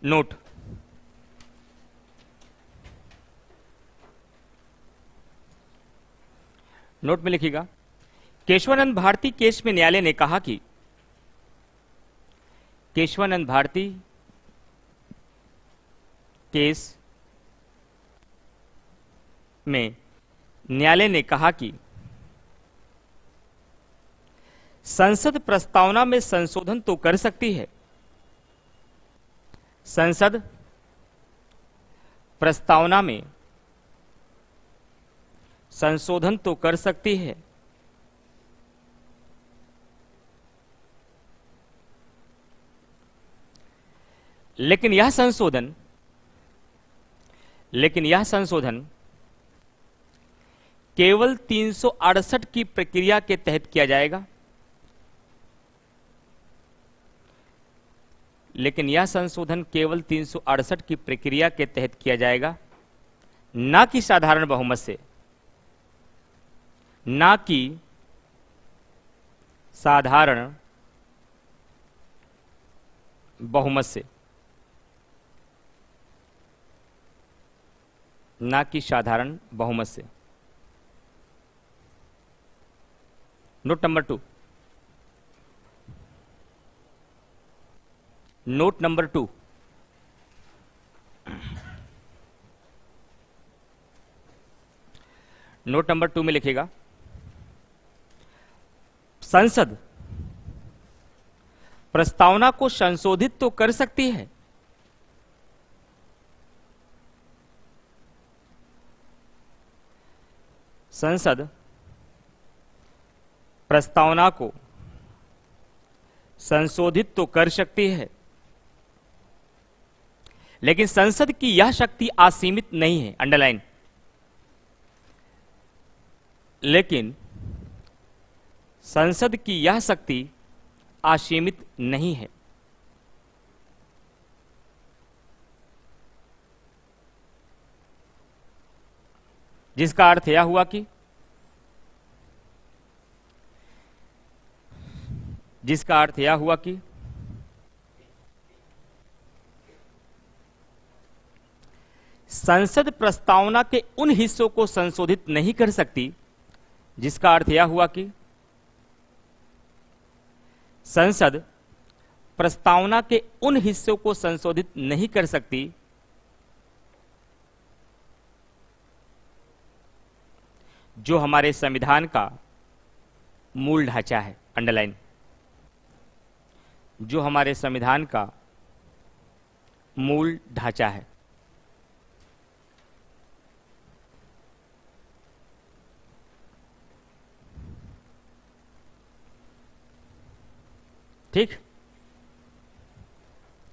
Note, note में लिखिएगा, Keshavananda Bharti case में न्यायालय ने कहा कि केशवानंद भारती केस में न्यायालय ने कहा कि संसद प्रस्तावना में संशोधन तो कर सकती है, संसद प्रस्तावना में संशोधन तो कर सकती है, लेकिन यह संशोधन केवल 368 की प्रक्रिया के तहत किया जाएगा, लेकिन यह संशोधन केवल 368 की प्रक्रिया के तहत किया जाएगा, ना कि साधारण बहुमत से, ना कि साधारण बहुमत से, ना कि साधारण बहुमत से। Note number 2, note number 2, note number 2 में लिखेगा, संसद प्रस्तावना को संशोधित तो कर सकती है, संसद प्रस्तावना को संशोधित तो कर सकती है, लेकिन संसद की यह शक्ति असीमित नहीं है, अंडरलाइन, लेकिन संसद की यह शक्ति असीमित नहीं है। जिसका अर्थ यह हुआ कि संसद प्रस्तावना के उन हिस्सों को संशोधित नहीं कर सकती, जिसका अर्थ यह हुआ कि संसद प्रस्तावना के उन हिस्सों को संशोधित नहीं कर सकती जो हमारे संविधान का मूल ढांचा है, अंडरलाइन, जो हमारे संविधान का मूल ढांचा है। ठीक,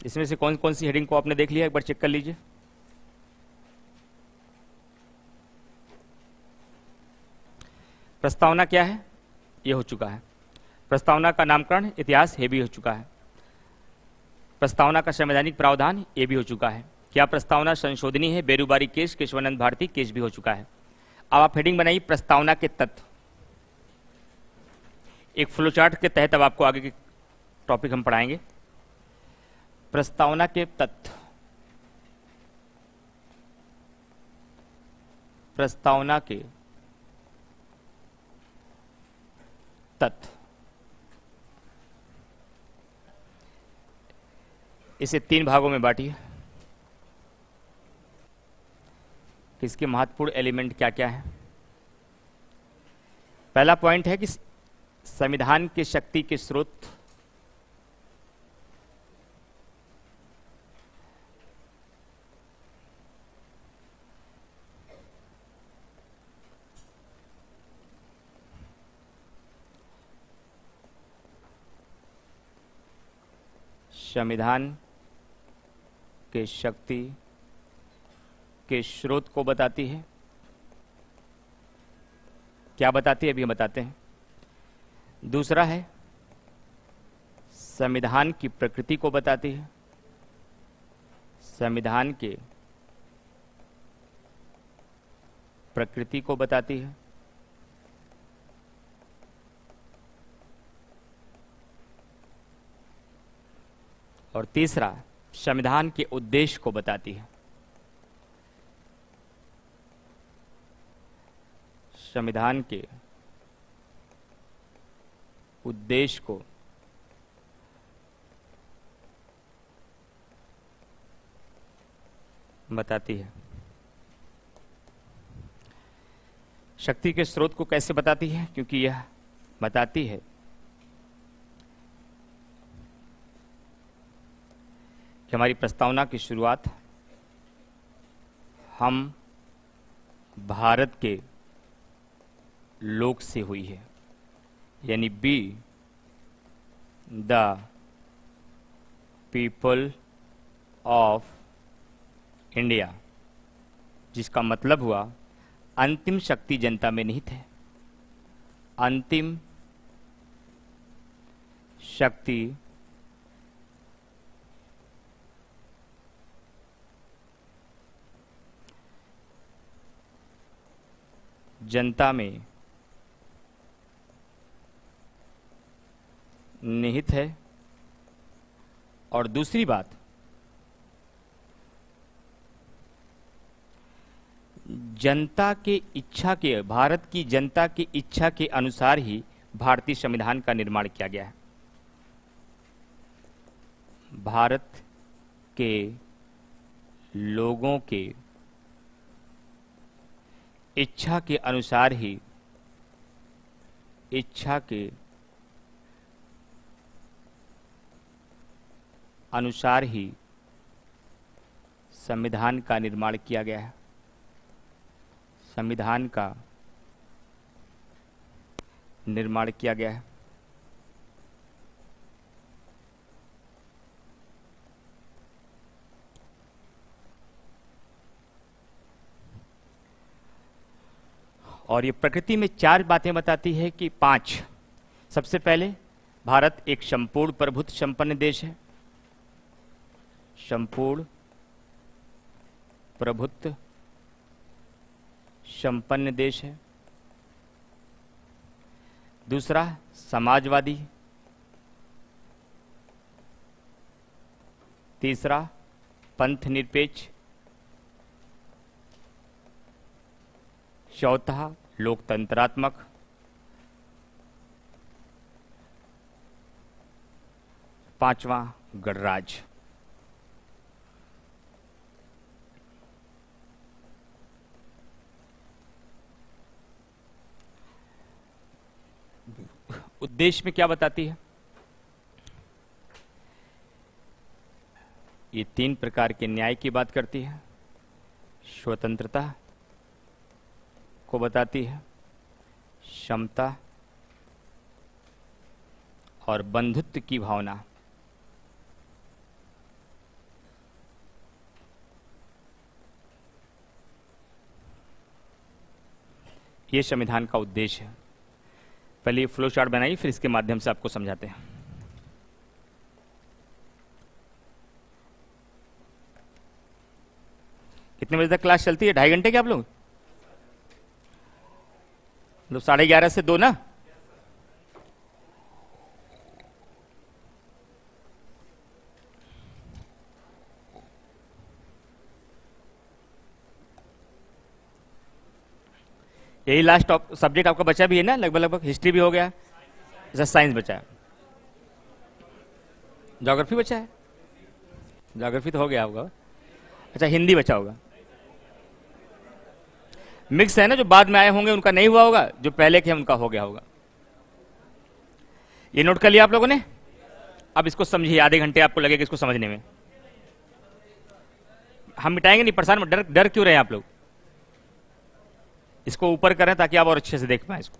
इसमें से कौन कौन सी हेडिंग को आपने देख लिया, एक बार चेक कर लीजिए। प्रस्तावना क्या है, यह हो चुका है। प्रस्तावना का नामकरण, इतिहास, ये भी हो चुका है। प्रस्तावना का संवैधानिक प्रावधान, ये भी हो चुका है। क्या प्रस्तावना संशोधनी है, बेरुबारी केस, केशवानंद भारती केस भी हो चुका है। अब आप हेडिंग बनाइए, प्रस्तावना के तत्व। एक फ्लोचार्ट के तहत अब आपको आगे के टॉपिक हम पढ़ाएंगे। प्रस्तावना के तत्व, प्रस्तावना के तत्व, इसे 3 भागों में बांटिए। इसके महत्वपूर्ण एलिमेंट क्या क्या है। पहला पॉइंट है कि संविधान की शक्ति के स्रोत, संविधान के शक्ति के स्रोत को बताती है। क्या बताती है, अभी हम बताते हैं। दूसरा है संविधान की प्रकृति को बताती है, संविधान के प्रकृति को बताती है। और तीसरा संविधान के उद्देश्य को बताती है। संविधान के उद्देश्य को बताती है। शक्ति के स्रोत को कैसे बताती है? क्योंकि यह बताती है कि हमारी प्रस्तावना की शुरुआत हम भारत के लोग से हुई है, यानी be the people of India, जिसका मतलब हुआ अंतिम शक्ति जनता में निहित है। अंतिम शक्ति जनता में निहित है। और दूसरी बात, जनता के इच्छा के, भारत की जनता की इच्छा के अनुसार ही भारतीय संविधान का निर्माण किया गया है। भारत के लोगों के इच्छा के अनुसार ही, इच्छा के अनुसार ही संविधान का निर्माण किया गया है। संविधान का निर्माण किया गया है। और ये प्रकृति में चार बातें बताती है कि पांच। सबसे पहले, भारत एक संपूर्ण प्रभुत्व संपन्न देश है। संपूर्ण प्रभुत्व संपन्न देश है। दूसरा, समाजवादी। तीसरा, पंथ निरपेक्ष। चौथा, लोकतंत्रात्मक। पांचवा, गणराज्य। उद्देश्य में क्या बताती है? ये तीन प्रकार के न्याय की बात करती है। स्वतंत्रता को बताती है, समता और बंधुत्व की भावना। ये संविधान का उद्देश्य है। पहले ये फ्लो चार्ट बनाइए, फिर इसके माध्यम से आपको समझाते हैं। कितने बजे तक क्लास चलती है? 2.5 घंटे के आप लोग? मतलब 11:30 से 2 ना? यही लास्ट सब्जेक्ट आपका बचा भी है ना? लगभग हिस्ट्री भी हो गया, जैसा साइंस बचा है। ज्योग्राफी बचा है? ज्योग्राफी तो हो गया होगा। अच्छा, हिंदी बचा होगा। मिक्स है ना, जो बाद में आए होंगे उनका नहीं हुआ होगा, जो पहले के हैं उनका हो गया होगा। ये नोट कर लिया आप लोगों ने? अब इसको समझिए, आधे घंटे आपको लगेगा इसको समझने में। हम मिटाएंगे नहीं, परेशान मत, डर क्यों रहे आप लोग? इसको ऊपर करें ताकि आप और अच्छे से देख पाए इसको।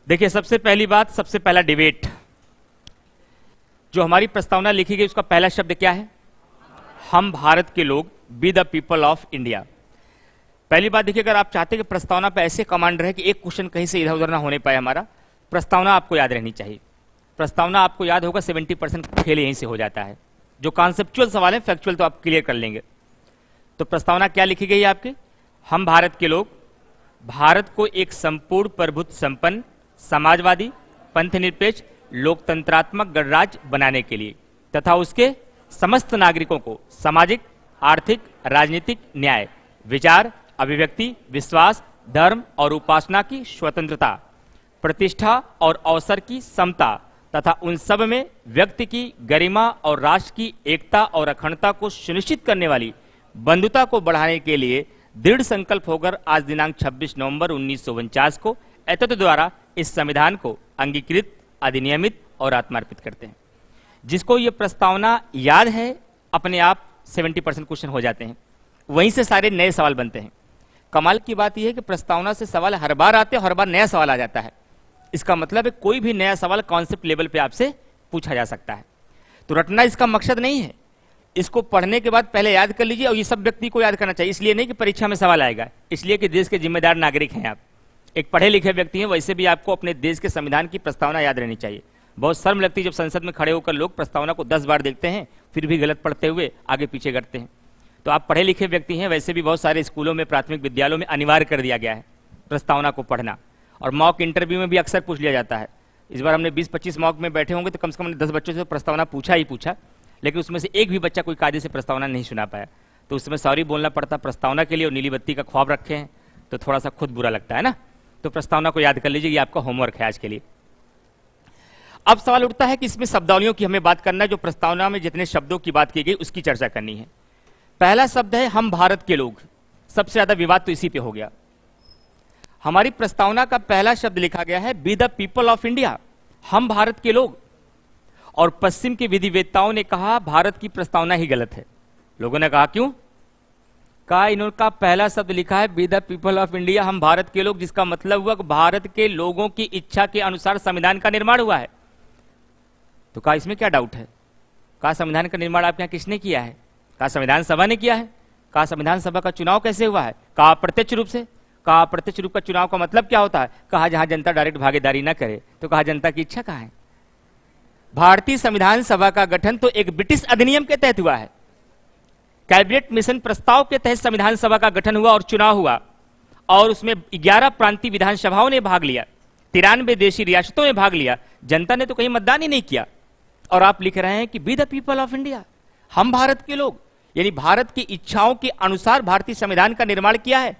देखिए, सबसे पहली बात, सबसे पहला डिबेट, जो हमारी प्रस्तावना लिखी गई उसका पहला शब्द क्या है? हम भारत के लोग, be the people of India. पहली बात देखिए, अगर आप चाहते हैं कि प्रस्तावना पे ऐसे कमांड रहे कि एक क्वेश्चन कहीं से इधर उधर ना होने पाए हमारा, प्रस्तावना आपको याद रहनी चाहिए। प्रस्तावना आपको याद होगा, 70% खेल यहीं से हो जाता है। जो कॉन्सेप्चुअल सवाल है, फैक्चुअल तो आप क्लियर कर लेंगे। तो प्रस्तावना क्या लिखी गई है आपकी? हम भारत के लोग भारत को एक संपूर्ण प्रभुत्व संपन्न, समाजवादी, पंथ निरपेक्ष, लोकतंत्रात्मक गणराज्य बनाने के लिए तथा उसके समस्त नागरिकों को सामाजिक, आर्थिक, राजनीतिक न्याय, विचार, अभिव्यक्ति, विश्वास, धर्म और उपासना की स्वतंत्रता, प्रतिष्ठा और अवसर की समता तथा उन सब में व्यक्ति की गरिमा और राष्ट्र की एकता और अखंडता को सुनिश्चित करने वाली बंधुता को बढ़ाने के लिए दृढ़ संकल्प होकर आज दिनांक 26 नवंबर 1949 को एतत् द्वारा इस संविधान को अंगीकृत, अधिनियमित और आत्मार्पित करते हैं। जिसको ये प्रस्तावना याद है, अपने आप 70% क्वेश्चन हो जाते हैं, वहीं से सारे नए सवाल बनते हैं। कमाल की बात यह है कि प्रस्तावना से सवाल हर बार आते हैं, हर बार नया सवाल आ जाता है। इसका मतलब है कोई भी नया सवाल कॉन्सेप्ट लेवल पे आपसे पूछा जा सकता है। तो रटना इसका मकसद नहीं है, इसको पढ़ने के बाद पहले याद कर लीजिए, और ये सब व्यक्ति को याद करना चाहिए। इसलिए नहीं कि परीक्षा में सवाल आएगा, इसलिए कि देश के जिम्मेदार नागरिक हैं आप, एक पढ़े लिखे व्यक्ति हैं, वैसे भी आपको अपने देश के संविधान की प्रस्तावना याद रहनी चाहिए। बहुत शर्म लगती है जब संसद में खड़े होकर लोग प्रस्तावना को 10 बार देखते हैं फिर भी गलत पढ़ते हुए आगे पीछे करते हैं। तो आप पढ़े लिखे व्यक्ति हैं, वैसे भी बहुत सारे स्कूलों में, प्राथमिक विद्यालयों में अनिवार्य कर दिया गया है प्रस्तावना को पढ़ना, और मॉक इंटरव्यू में भी अक्सर पूछ लिया जाता है। इस बार हमने 20-25 मॉक में बैठे होंगे तो कम से कम 10 बच्चों से प्रस्तावना पूछा ही पूछा, लेकिन उसमें से एक भी बच्चा कोई कायदे से प्रस्तावना नहीं सुना पाया। तो उसमें सॉरी बोलना पड़ता प्रस्तावना के लिए, और नीली बत्ती का ख्वाब रखे हैं तो थोड़ा सा खुद बुरा लगता है ना। तो प्रस्तावना को याद कर लीजिए, ये आपका होमवर्क है आज के लिए। अब सवाल उठता है कि इसमें शब्दावलियों की हमें बात करना है, जो प्रस्तावना में जितने शब्दों की बात की गई उसकी चर्चा करनी है। पहला शब्द है हम भारत के लोग। सबसे ज्यादा विवाद तो इसी पे हो गया। हमारी प्रस्तावना का पहला शब्द लिखा गया है be the people of India, हम भारत के लोग। और पश्चिम के विधिवेत्ताओं ने कहा भारत की प्रस्तावना ही गलत है। लोगों ने कहा क्यों? कहा इन्होंने पहला शब्द लिखा है be the people of India, हम भारत के लोग, जिसका मतलब हुआ कि भारत के लोगों की इच्छा के अनुसार संविधान का निर्माण हुआ है। तो कहा इसमें क्या डाउट है? कहा संविधान का निर्माण आपके यहां किसने किया है? कहा संविधान सभा ने किया है। कहा संविधान सभा का चुनाव कैसे हुआ है? कहा प्रत्यक्ष रूप से। कहा प्रत्यक्ष रूप का चुनाव का मतलब क्या होता है? कहा जहां जनता डायरेक्ट भागीदारी ना करे। तो कहा जनता की इच्छा कहां है? भारतीय संविधान सभा का गठन तो एक ब्रिटिश अधिनियम के तहत हुआ है, कैबिनेट मिशन प्रस्ताव के तहत संविधान सभा का गठन हुआ और चुनाव हुआ, और उसमें 11 प्रांतीय विधानसभाओं ने भाग लिया, 93 देशी रियासतों ने भाग लिया। जनता ने तो कहीं मतदान ही नहीं किया। और आप लिख रहे हैं कि be the people of India, हम भारत के लोग, यानी भारत की इच्छाओं के अनुसार भारतीय संविधान का निर्माण किया है।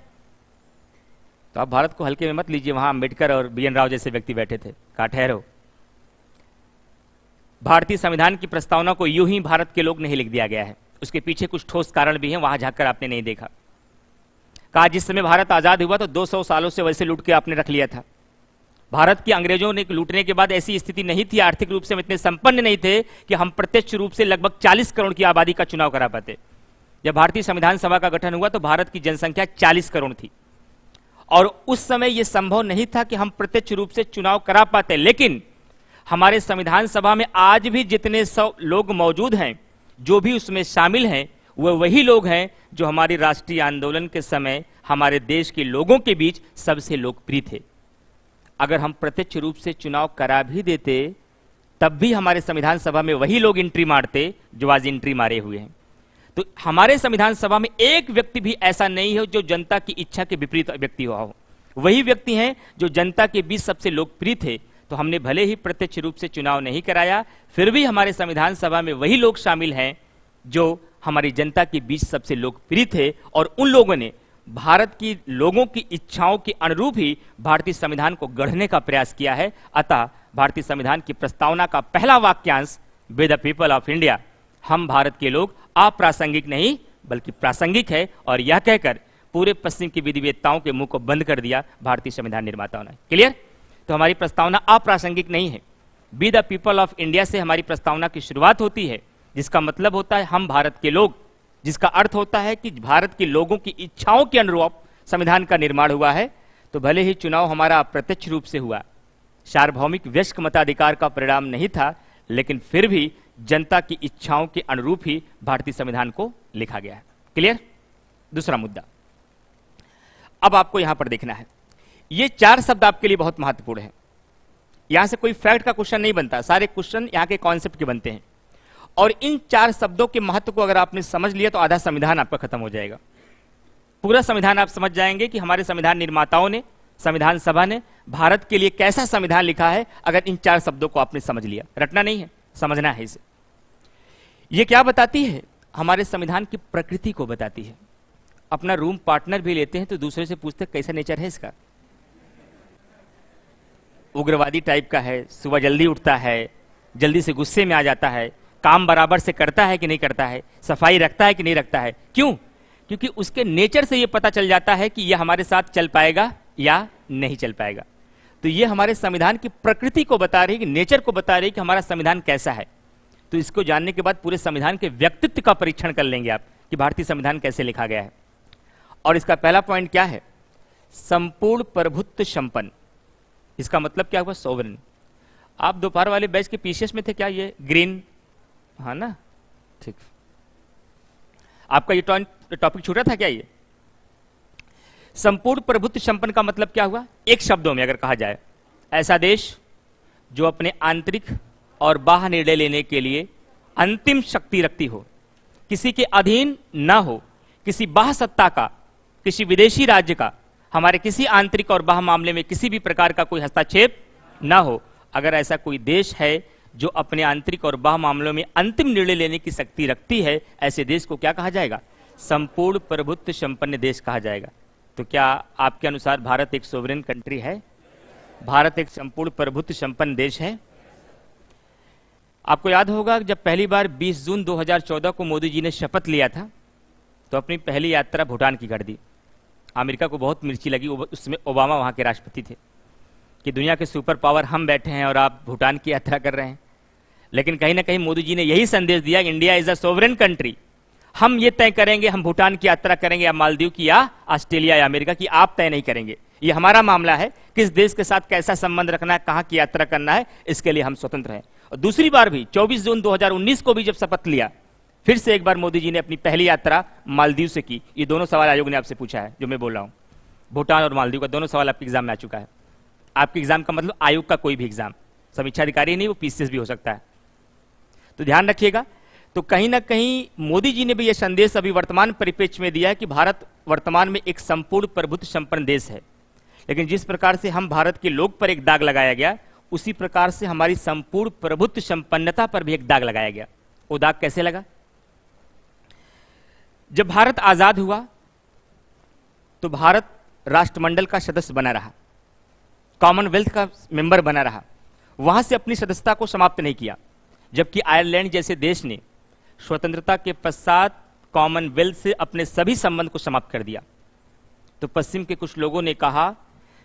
तो आप भारत को हल्के में मत लीजिए, वहां अंबेडकर और BN राव जैसे व्यक्ति बैठे थे। कहा ठहरो, भारतीय संविधान की प्रस्तावना को यूं ही भारत के लोग नहीं लिख दिया गया है, उसके पीछे कुछ ठोस कारण भी हैं, वहां झांककर आपने नहीं देखा। कहा जिस समय भारत आजाद हुआ तो 200 सालों से वैसे लूट के आपने रख लिया था। भारत की अंग्रेजों ने लूटने के बाद ऐसी स्थिति नहीं थी, आर्थिक रूप से हम इतने संपन्न नहीं थे कि हम प्रत्यक्ष रूप से लगभग 40 करोड़ की आबादी का चुनाव करा पाते। जब भारतीय संविधान सभा का गठन हुआ तो भारत की जनसंख्या 40 करोड़ थी, और उस समय यह संभव नहीं था कि हम प्रत्यक्ष रूप से चुनाव करा पाते। लेकिन हमारे संविधान सभा में आज भी जितने 100 लोग मौजूद हैं, जो भी उसमें शामिल हैं, वो वही लोग हैं जो हमारी राष्ट्रीय आंदोलन के समय हमारे देश के लोगों के बीच सबसे लोकप्रिय थे। अगर हम प्रत्यक्ष रूप से चुनाव करा भी देते तब भी हमारे संविधान सभा में वही लोग एंट्री मारते जो आज एंट्री मारे हुए हैं। तो हमारे संविधान सभा में एक व्यक्ति भी ऐसा नहीं है जो जनता की इच्छा के विपरीत व्यक्ति हुआ हो। वही व्यक्ति हैं जो जनता के बीच सबसे लोकप्रिय थे। तो हमने भले ही प्रत्यक्ष रूप से चुनाव नहीं कराया, फिर भी हमारे संविधान सभा में वही लोग शामिल हैं जो हमारी जनता के बीच सबसे लोकप्रिय थे, और उन लोगों ने भारत की लोगों की इच्छाओं के अनुरूप ही भारतीय संविधान को गढ़ने का प्रयास किया है। अतः भारतीय संविधान की प्रस्तावना का पहला वाक्यांश be the people of India, हम भारत के लोग, अप्रासंगिक नहीं बल्कि प्रासंगिक है। और यह कहकर पूरे पश्चिम के विधिवेत्ताओं के मुंह को बंद कर दिया भारतीय संविधान निर्माताओं ने। क्लियर? तो हमारी प्रस्तावना अप्रासंगिक नहीं है। Be the people of India से हमारी प्रस्तावना की शुरुआत होती है, जिसका मतलब होता है हम भारत के लोग, जिसका अर्थ होता है कि भारत के लोगों की इच्छाओं के अनुरूप संविधान का निर्माण हुआ है। तो भले ही चुनाव हमारा अप्रत्यक्ष रूप से हुआ, सार्वभौमिक वयस्क मताधिकार का परिणाम नहीं था, लेकिन फिर भी जनता की इच्छाओं के अनुरूप ही भारतीय संविधान को लिखा गया है। क्लियर? दूसरा मुद्दा अब आपको यहां पर देखना है। ये 4 शब्द आपके लिए बहुत महत्वपूर्ण है। यहां से कोई फैक्ट का क्वेश्चन नहीं बनता, सारे क्वेश्चन यहां के कॉन्सेप्ट के बनते हैं। और इन 4 शब्दों के महत्व को अगर आपने समझ लिया तो आधा संविधान आपका खत्म हो जाएगा। पूरा संविधान आप समझ जाएंगे कि हमारे संविधान निर्माताओं ने, संविधान सभा ने भारत के लिए कैसा संविधान लिखा है, अगर इन 4 शब्दों को आपने समझ लिया। रटना नहीं है, समझना है इसे। ये क्या बताती है? हमारे संविधान की प्रकृति को बताती है। अपना रूम पार्टनर भी लेते हैं तो दूसरे से पूछते कैसा नेचर है इसका। उग्रवादी टाइप का है, सुबह जल्दी उठता है, जल्दी से गुस्से में आ जाता है, काम बराबर से करता है कि नहीं करता है, सफाई रखता है कि नहीं रखता है। क्यों? क्योंकि उसके नेचर से ये पता चल जाता है कि यह हमारे साथ चल पाएगा या नहीं चल पाएगा। तो ये हमारे संविधान की प्रकृति को बता रही है, कि नेचर को बता रही है कि हमारा संविधान कैसा है। तो इसको जानने के बाद पूरे संविधान के व्यक्तित्व का परीक्षण कर लेंगे आप कि भारतीय संविधान कैसे लिखा गया है। और इसका पहला पॉइंट क्या है? संपूर्ण प्रभुत्व संपन्न। इसका मतलब क्या हुआ? सोवरेन। आप दोपहर वाले बैच के पीसीएस में थे क्या? ये ग्रीन, हाँ ना, ठीक। आपका ये टॉपिक छूटा था क्या? ये संपूर्ण प्रभुत्व संपन्न का मतलब क्या हुआ? एक शब्दों में अगर कहा जाए, ऐसा देश जो अपने आंतरिक और बाह्य निर्णय लेने के लिए अंतिम शक्ति रखती हो, किसी के अधीन ना हो, किसी बाह्य सत्ता का, किसी विदेशी राज्य का हमारे किसी आंतरिक और बाह्य मामले में किसी भी प्रकार का कोई हस्तक्षेप ना हो। अगर ऐसा कोई देश है जो अपने आंतरिक और बाह्य मामलों में अंतिम निर्णय लेने की शक्ति रखती है, ऐसे देश को क्या कहा जाएगा? संपूर्ण प्रभुत्व संपन्न देश कहा जाएगा। तो क्या आपके अनुसार भारत एक सोवरेन कंट्री है? भारत एक संपूर्ण प्रभुत्व संपन्न देश है। आपको याद होगा जब पहली बार 20 जून 2014 को मोदी जी ने शपथ लिया था तो अपनी पहली यात्रा भूटान की कर दी। अमेरिका को बहुत मिर्ची लगी, उसमें ओबामा वहां के राष्ट्रपति थे, कि दुनिया के सुपर पावर हम बैठे हैं और आप भूटान की यात्रा कर रहे हैं। लेकिन कहीं ना कहीं मोदी जी ने यही संदेश दिया, India is a sovereign country. हम ये तय करेंगे हम भूटान की यात्रा करेंगे या मालदीव की या ऑस्ट्रेलिया या अमेरिका की, आप तय नहीं करेंगे। ये हमारा मामला है, किस देश के साथ कैसा संबंध रखना है, कहां की यात्रा करना है, इसके लिए हम स्वतंत्र हैं। और दूसरी बार भी 24 जून 2019 को भी जब शपथ लिया, फिर से एक बार मोदी जी ने अपनी पहली यात्रा मालदीव से की। ये दोनों सवाल आयोग ने आपसे पूछा है जो मैं बोल रहा हूं, भूटान और मालदीव का दोनों सवाल आपके एग्जाम में आ चुका है। आपके एग्जाम का मतलब आयोग का कोई भी एग्जाम, समीक्षा अधिकारी नहीं, वो पीसीएस भी हो सकता है, तो ध्यान रखिएगा। तो कहीं ना कहीं मोदी जी ने भी यह संदेश अभी वर्तमान परिप्रेक्ष्य में दिया है कि भारत वर्तमान में एक संपूर्ण प्रभुत्व संपन्न देश है। लेकिन जिस प्रकार से हम भारत के लोग पर एक दाग लगाया गया, उसी प्रकार से हमारी संपूर्ण प्रभुत्व संपन्नता पर भी एक दाग लगाया गया। वो दाग कैसे लगा? जब भारत आजाद हुआ तो भारत राष्ट्रमंडल का सदस्य बना रहा, कॉमनवेल्थ का मेंबर बना रहा, वहां से अपनी सदस्यता को समाप्त नहीं किया। जबकि आयरलैंड जैसे देश ने स्वतंत्रता के पश्चात कॉमनवेल्थ से अपने सभी संबंध को समाप्त कर दिया। तो पश्चिम के कुछ लोगों ने कहा,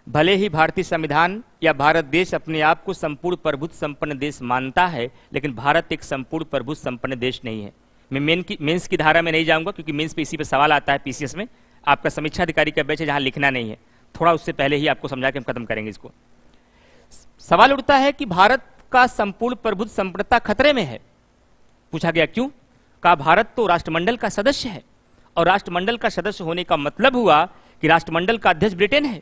भले ही भारतीय संविधान या भारत देश अपने आप को संपूर्ण प्रभुत्व संपन्न देश मानता है, लेकिन भारत एक संपूर्ण प्रभुत्व संपन्न देश नहीं है। मैं मेंस की धारा में नहीं जाऊंगा, क्योंकि मेंस पे इसी पे सवाल आता है पीसीएस में। आपका समीक्षा अधिकारी का बैच है जहां लिखना नहीं है, थोड़ा उससे पहले ही आपको समझा के हम खत्म करेंगे इसको। सवाल उठता है कि भारत का संपूर्ण प्रभुत्व संपन्नता खतरे में है। पूछा गया क्यों? कहा भारत तो राष्ट्रमंडल का सदस्य है, और राष्ट्रमंडल का सदस्य होने का मतलब हुआ कि राष्ट्रमंडल का अध्यक्ष ब्रिटेन है,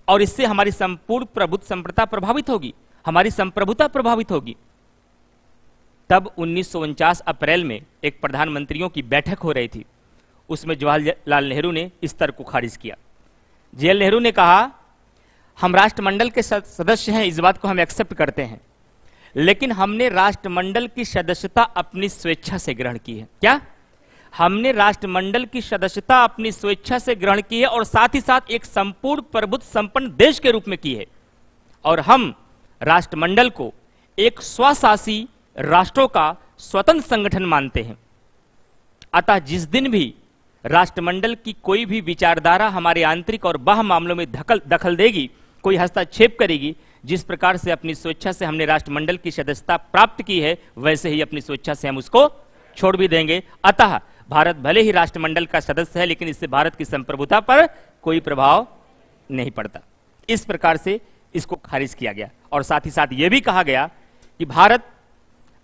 और इससे हमारी संपूर्ण प्रभुत्व संपन्नता प्रभावित होगी, हमारी संप्रभुता प्रभावित होगी। तब 1949 अप्रैल में एक प्रधानमंत्रियों की बैठक हो रही थी, उसमें जवाहरलाल नेहरू ने इस तर्क को खारिज किया। जवाहरलाल नेहरू ने कहा, हम राष्ट्रमंडल के सदस्य हैं, इस बात को हम एक्सेप्ट करते हैं, लेकिन हमने राष्ट्रमंडल की सदस्यता अपनी स्वेच्छा से ग्रहण की है। क्या? हमने राष्ट्रमंडल की सदस्यता अपनी स्वेच्छा से ग्रहण की है, और साथ ही साथ एक संपूर्ण प्रभुत्व संपन्न देश के रूप में की है। और हम राष्ट्रमंडल को एक स्वशासी राष्ट्रों का स्वतंत्र संगठन मानते हैं। अतः जिस दिन भी राष्ट्रमंडल की कोई भी विचारधारा हमारे आंतरिक और बाह्य मामलों में दखल देगी, कोई हस्तक्षेप करेगी, जिस प्रकार से अपनी स्वेच्छा से हमने राष्ट्रमंडल की सदस्यता प्राप्त की है, वैसे ही अपनी स्वेच्छा से हम उसको छोड़ भी देंगे। अतः भारत भले ही राष्ट्रमंडल का सदस्य है, लेकिन इससे भारत की संप्रभुता पर कोई प्रभाव नहीं पड़ता। इस प्रकार से इसको खारिज किया गया। और साथ ही साथ यह भी कहा गया कि भारत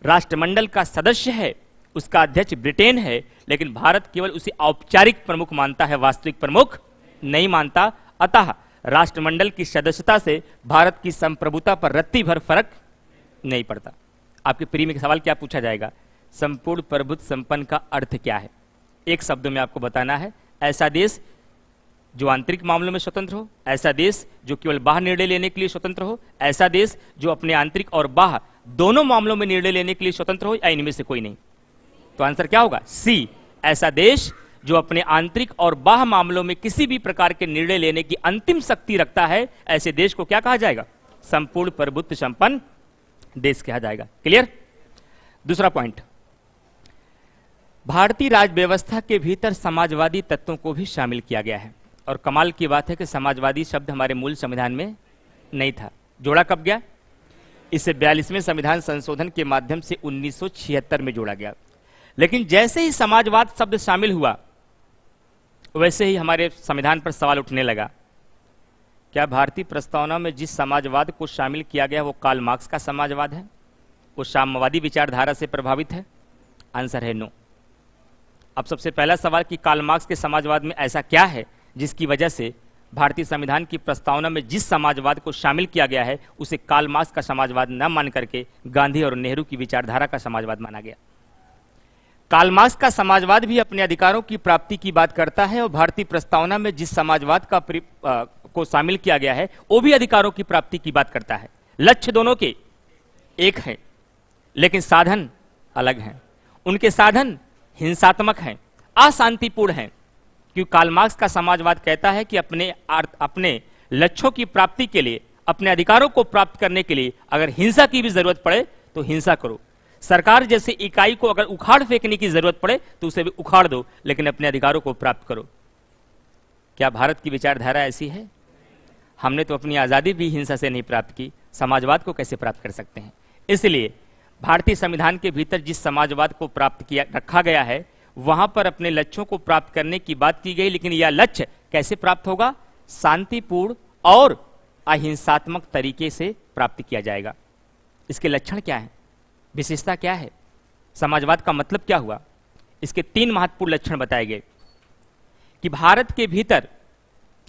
राष्ट्रमंडल का सदस्य है, उसका अध्यक्ष ब्रिटेन है, लेकिन भारत केवल उसे औपचारिक प्रमुख मानता है, वास्तविक प्रमुख नहीं मानता। अतः राष्ट्रमंडल की सदस्यता से भारत की संप्रभुता पर रत्ती भर फर्क नहीं पड़ता। आपके प्री में सवाल क्या पूछा जाएगा? संपूर्ण प्रभुत्व संपन्न का अर्थ क्या है? एक शब्द में आपको बताना है, ऐसा देश जो आंतरिक मामलों में स्वतंत्र हो, ऐसा देश जो केवल बाह्य निर्णय लेने के लिए स्वतंत्र हो, ऐसा देश जो अपने आंतरिक और बाह्य दोनों मामलों में निर्णय लेने के लिए स्वतंत्र हो, या इनमें से कोई नहीं। तो आंसर क्या होगा? सी, ऐसा देश जो अपने आंतरिक और बाह्य मामलों में किसी भी प्रकार के निर्णय लेने की अंतिम शक्ति रखता है, ऐसे देश को क्या कहा जाएगा? संपूर्ण प्रभुत्व संपन्न देश कहा जाएगा। क्लियर? दूसरा पॉइंट, भारतीय राज्य व्यवस्था के भीतर समाजवादी तत्वों को भी शामिल किया गया है। और कमाल की बात है कि समाजवादी शब्द हमारे मूल संविधान में नहीं था। जोड़ा कब गया? इसे 42वें संविधान संशोधन के माध्यम से 1976 में जोड़ा गया। लेकिन जैसे ही समाजवाद शब्द शामिल हुआ, वैसे ही हमारे संविधान पर सवाल उठने लगा, क्या भारतीय प्रस्तावना में जिस समाजवाद को शामिल किया गया वो कार्ल मार्क्स का समाजवाद है? वो साम्यवादी विचारधारा से प्रभावित है? आंसर है नो। अब सबसे पहला सवाल कि कार्ल मार्क्स के समाजवाद में ऐसा क्या है जिसकी वजह से भारतीय संविधान की प्रस्तावना में जिस समाजवाद को शामिल किया गया है उसे कार्ल मार्क्स का समाजवाद न मान करके गांधी और नेहरू की विचारधारा का समाजवाद माना गया। कार्ल मार्क्स का समाजवाद भी अपने अधिकारों की प्राप्ति की बात करता है और भारतीय प्रस्तावना में जिस समाजवाद को शामिल किया गया है वो भी अधिकारों की प्राप्ति की बात करता है। लक्ष्य दोनों के एक है, लेकिन साधन अलग हैं। उनके साधन हिंसात्मक हैं, अशांतिपूर्ण हैं, क्योंकि कार्ल मार्क्स का समाजवाद कहता है कि अपने लक्ष्यों की प्राप्ति के लिए, अपने अधिकारों को प्राप्त करने के लिए अगर हिंसा की भी जरूरत पड़े तो हिंसा करो। सरकार जैसे इकाई को अगर उखाड़ फेंकने की जरूरत पड़े तो उसे भी उखाड़ दो, लेकिन अपने अधिकारों को प्राप्त करो। क्या भारत की विचारधारा ऐसी है? हमने तो अपनी आजादी भी हिंसा से नहीं प्राप्त की, समाजवाद को कैसे प्राप्त कर सकते हैं? इसलिए भारतीय संविधान के भीतर जिस समाजवाद को प्राप्त किया रखा गया है वहां पर अपने लक्ष्यों को प्राप्त करने की बात की गई, लेकिन यह लक्ष्य कैसे प्राप्त होगा? शांतिपूर्ण और अहिंसात्मक तरीके से प्राप्त किया जाएगा। इसके लक्षण क्या है? विशेषता क्या है? समाजवाद का मतलब क्या हुआ? इसके 3 महत्वपूर्ण लक्षण बताए गए कि भारत के भीतर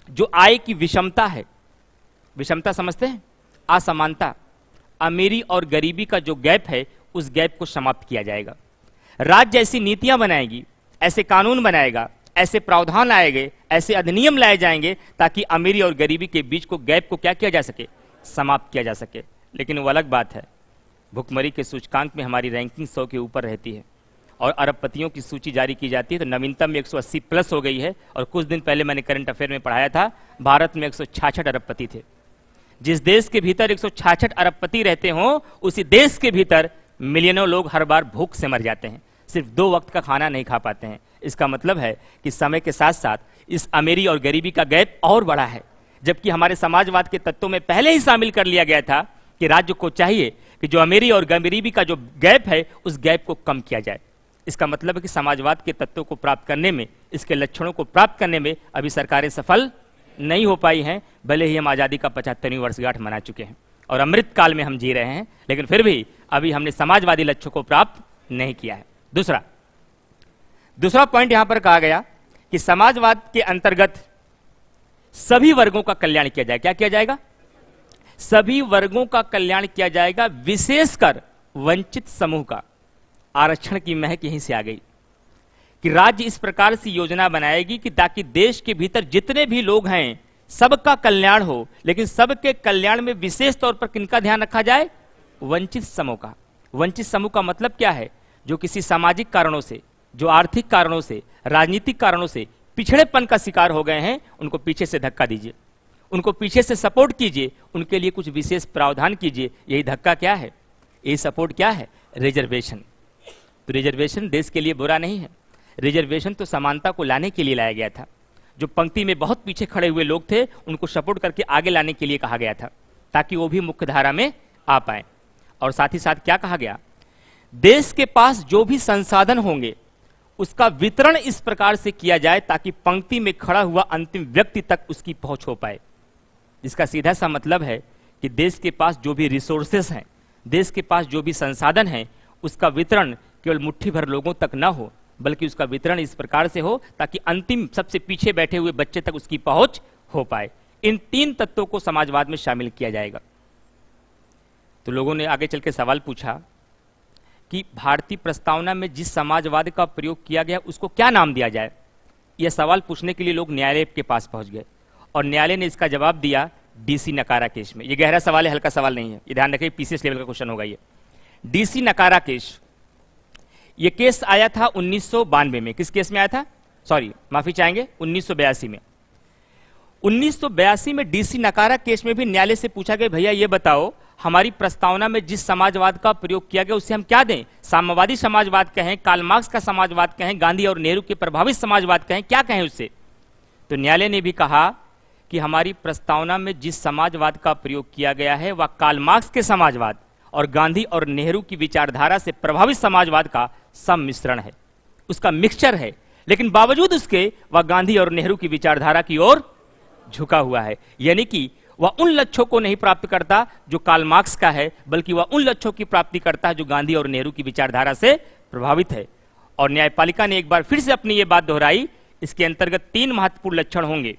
जो आय की विषमता है, विषमता समझते हैं? असमानता, अमीरी और गरीबी का जो गैप है उस गैप को समाप्त किया जाएगा। राज्य ऐसी नीतियां बनाएगी, ऐसे कानून बनाएगा, ऐसे प्रावधान लाएंगे, ऐसे अधिनियम लाए जाएंगे ताकि अमीरी और गरीबी के बीच को गैप को क्या किया जा सके? समाप्त किया जा सके। लेकिन वो अलग बात है, भुखमरी के सूचकांक में हमारी रैंकिंग 100 के ऊपर रहती है और अरबपतियों की सूची जारी की जाती है तो नवीनतम में 180 प्लस हो गई है। और कुछ दिन पहले मैंने करंट अफेयर में पढ़ाया था, भारत में 166 अरबपति थे। जिस देश के भीतर 166 अरबपति रहते हों, उसी देश के भीतर मिलियनों लोग हर बार भूख से मर जाते हैं, सिर्फ 2 वक्त का खाना नहीं खा पाते हैं। इसका मतलब है कि समय के साथ साथ इस अमीरी और गरीबी का गैप और बढ़ा है, जबकि हमारे समाजवाद के तत्वों में पहले ही शामिल कर लिया गया था कि राज्य को चाहिए कि जो अमीरी और गरीबी का जो गैप है उस गैप को कम किया जाए। इसका मतलब है कि समाजवाद के तत्वों को प्राप्त करने में, इसके लक्षणों को प्राप्त करने में अभी सरकारें सफल नहीं हो पाई हैं, भले ही हम आज़ादी का 75वीं वर्षगांठ मना चुके हैं और अमृत काल में हम जी रहे हैं, लेकिन फिर भी अभी हमने समाजवादी लक्ष्यों को प्राप्त नहीं किया है। दूसरा पॉइंट यहां पर कहा गया कि समाजवाद के अंतर्गत सभी वर्गों का कल्याण किया जाए। क्या किया जाएगा? सभी वर्गों का कल्याण किया जाएगा, विशेषकर वंचित समूह का। आरक्षण की महक यहीं से आ गई कि राज्य इस प्रकार से योजना बनाएगी कि ताकि देश के भीतर जितने भी लोग हैं सबका कल्याण हो, लेकिन सबके कल्याण में विशेष तौर पर किनका ध्यान रखा जाए? वंचित समूह का। वंचित समूह का मतलब क्या है? जो किसी सामाजिक कारणों से, जो आर्थिक कारणों से, राजनीतिक कारणों से पिछड़ेपन का शिकार हो गए हैं, उनको पीछे से धक्का दीजिए, उनको पीछे से सपोर्ट कीजिए, उनके लिए कुछ विशेष प्रावधान कीजिए। यही धक्का क्या है? यही सपोर्ट क्या है? रिजर्वेशन। तो रिजर्वेशन देश के लिए बुरा नहीं है, रिजर्वेशन तो समानता को लाने के लिए लाया गया था। जो पंक्ति में बहुत पीछे खड़े हुए लोग थे उनको सपोर्ट करके आगे लाने के लिए कहा गया था ताकि वो भी मुख्य धारा में आ पाए। और साथ ही साथ क्या कहा गया? देश के पास जो भी संसाधन होंगे उसका वितरण इस प्रकार से किया जाए ताकि पंक्ति में खड़ा हुआ अंतिम व्यक्ति तक उसकी पहुंच हो पाए। इसका सीधा सा मतलब है कि देश के पास जो भी रिसोर्सेस हैं, देश के पास जो भी संसाधन हैं, उसका वितरण केवल मुट्ठी भर लोगों तक ना हो, बल्कि उसका वितरण इस प्रकार से हो ताकि अंतिम सबसे पीछे बैठे हुए बच्चे तक उसकी पहुंच हो पाए। इन 3 तत्वों को समाजवाद में शामिल किया जाएगा। तो लोगों ने आगे चल के सवाल पूछा कि भारतीय प्रस्तावना में जिस समाजवाद का प्रयोग किया गया उसको क्या नाम दिया जाए? यह सवाल पूछने के लिए लोग न्यायालय के पास पहुंच गए और न्यायालय ने इसका जवाब दिया डीसी नकारा केस में। यह गहरा सवाल है, हल्का सवाल नहीं है, ये ध्यान रखिए, पीसीएस लेवल का क्वेश्चन होगा ये। डीसी नकारा केस, ये केस आया था 1992 में। किस केस में आया था? सॉरी, माफी चाहेंगे, 1982 में। 1982 में डीसी नकारा केस में भी न्यायालय से पूछा गया, भैया ये बताओ, हमारी प्रस्तावना में जिस समाजवाद का प्रयोग किया गया उससे हम क्या दें? साम्यवादी समाजवाद कहें, कार्ल मार्क्स का समाजवाद कहें, गांधी और नेहरू के प्रभावित समाजवाद कहें, क्या कहें उससे? तो न्यायालय ने भी कहा कि हमारी प्रस्तावना में जिस समाजवाद का प्रयोग किया गया है वह कार्ल मार्क्स के समाजवाद और गांधी और नेहरू की विचारधारा से प्रभावित समाजवाद का सम्मिश्रण है, उसका मिक्सचर है, लेकिन बावजूद उसके वह गांधी और नेहरू की विचारधारा की ओर झुका हुआ है। यानी कि वह उन लक्ष्यों को नहीं प्राप्त करता जो कार्ल मार्क्स का है, बल्कि वह उन लक्ष्यों की प्राप्ति करता है जो गांधी और नेहरू की विचारधारा से प्रभावित है। और न्यायपालिका ने एक बार फिर से अपनी ये बात दोहराई, इसके अंतर्गत 3 महत्वपूर्ण लक्षण होंगे।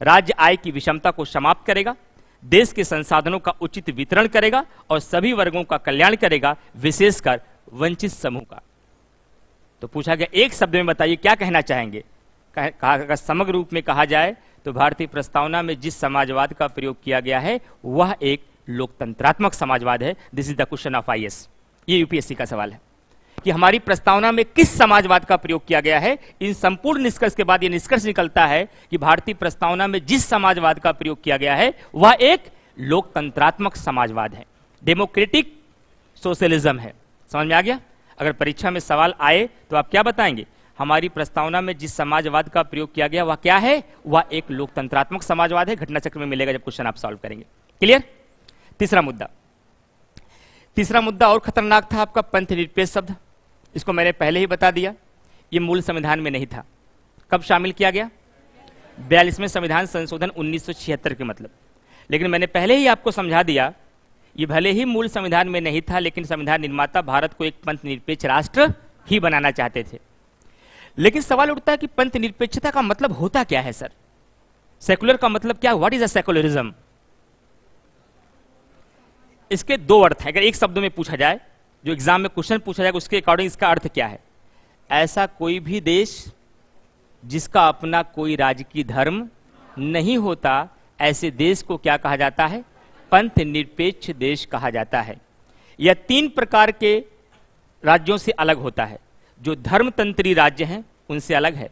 राज्य आय की विषमता को समाप्त करेगा, देश के संसाधनों का उचित वितरण करेगा और सभी वर्गों का कल्याण करेगा, विशेषकर वंचित समूह का। तो पूछा गया, एक शब्द में बताइए क्या कहना चाहेंगे? अगर समग्र रूप में कहा जाए तो भारतीय प्रस्तावना में जिस समाजवाद का प्रयोग किया गया है वह एक लोकतंत्रात्मक समाजवाद है। This is the question of IAS. ये यूपीएससी का सवाल है कि हमारी प्रस्तावना में किस समाजवाद का प्रयोग किया गया है। इन संपूर्ण निष्कर्ष के बाद यह निष्कर्ष निकलता है कि भारतीय प्रस्तावना में जिस समाजवाद का प्रयोग किया गया है वह एक लोकतंत्रात्मक समाजवाद है, डेमोक्रेटिक सोशलिज्म है। समझ में आ गया? अगर परीक्षा में सवाल आए तो आप क्या बताएंगे? हमारी प्रस्तावना में जिस समाजवाद का प्रयोग किया गया वह क्या है? वह एक लोकतंत्रात्मक समाजवाद है। घटना चक्र में मिलेगा जब क्वेश्चन आप सॉल्व करेंगे। क्लियर? तीसरा मुद्दा और खतरनाक था आपका पंथ निरपेक्ष शब्द। इसको मैंने पहले ही बता दिया, ये मूल संविधान में नहीं था। कब शामिल किया गया? 42वें संविधान संशोधन 1976 के मतलब। लेकिन मैंने पहले ही आपको समझा दिया, ये भले ही मूल संविधान में नहीं था, लेकिन संविधान निर्माता भारत को एक पंथ निरपेक्ष राष्ट्र ही बनाना चाहते थे। लेकिन सवाल उठता है कि पंथ निरपेक्षता का मतलब होता क्या है सर? सेकुलर का मतलब क्या? What is a secularism? इसके 2 अर्थ हैं। अगर एक शब्द में पूछा जाए, जो एग्जाम में क्वेश्चन पूछा जाए उसके अकॉर्डिंग इसका अर्थ क्या है? ऐसा कोई भी देश जिसका अपना कोई राजकीय धर्म नहीं होता, ऐसे देश को क्या कहा जाता है? पंथ निरपेक्ष देश कहा जाता है। यह 3 प्रकार के राज्यों से अलग होता है। जो धर्मतंत्री राज्य हैं उनसे अलग है,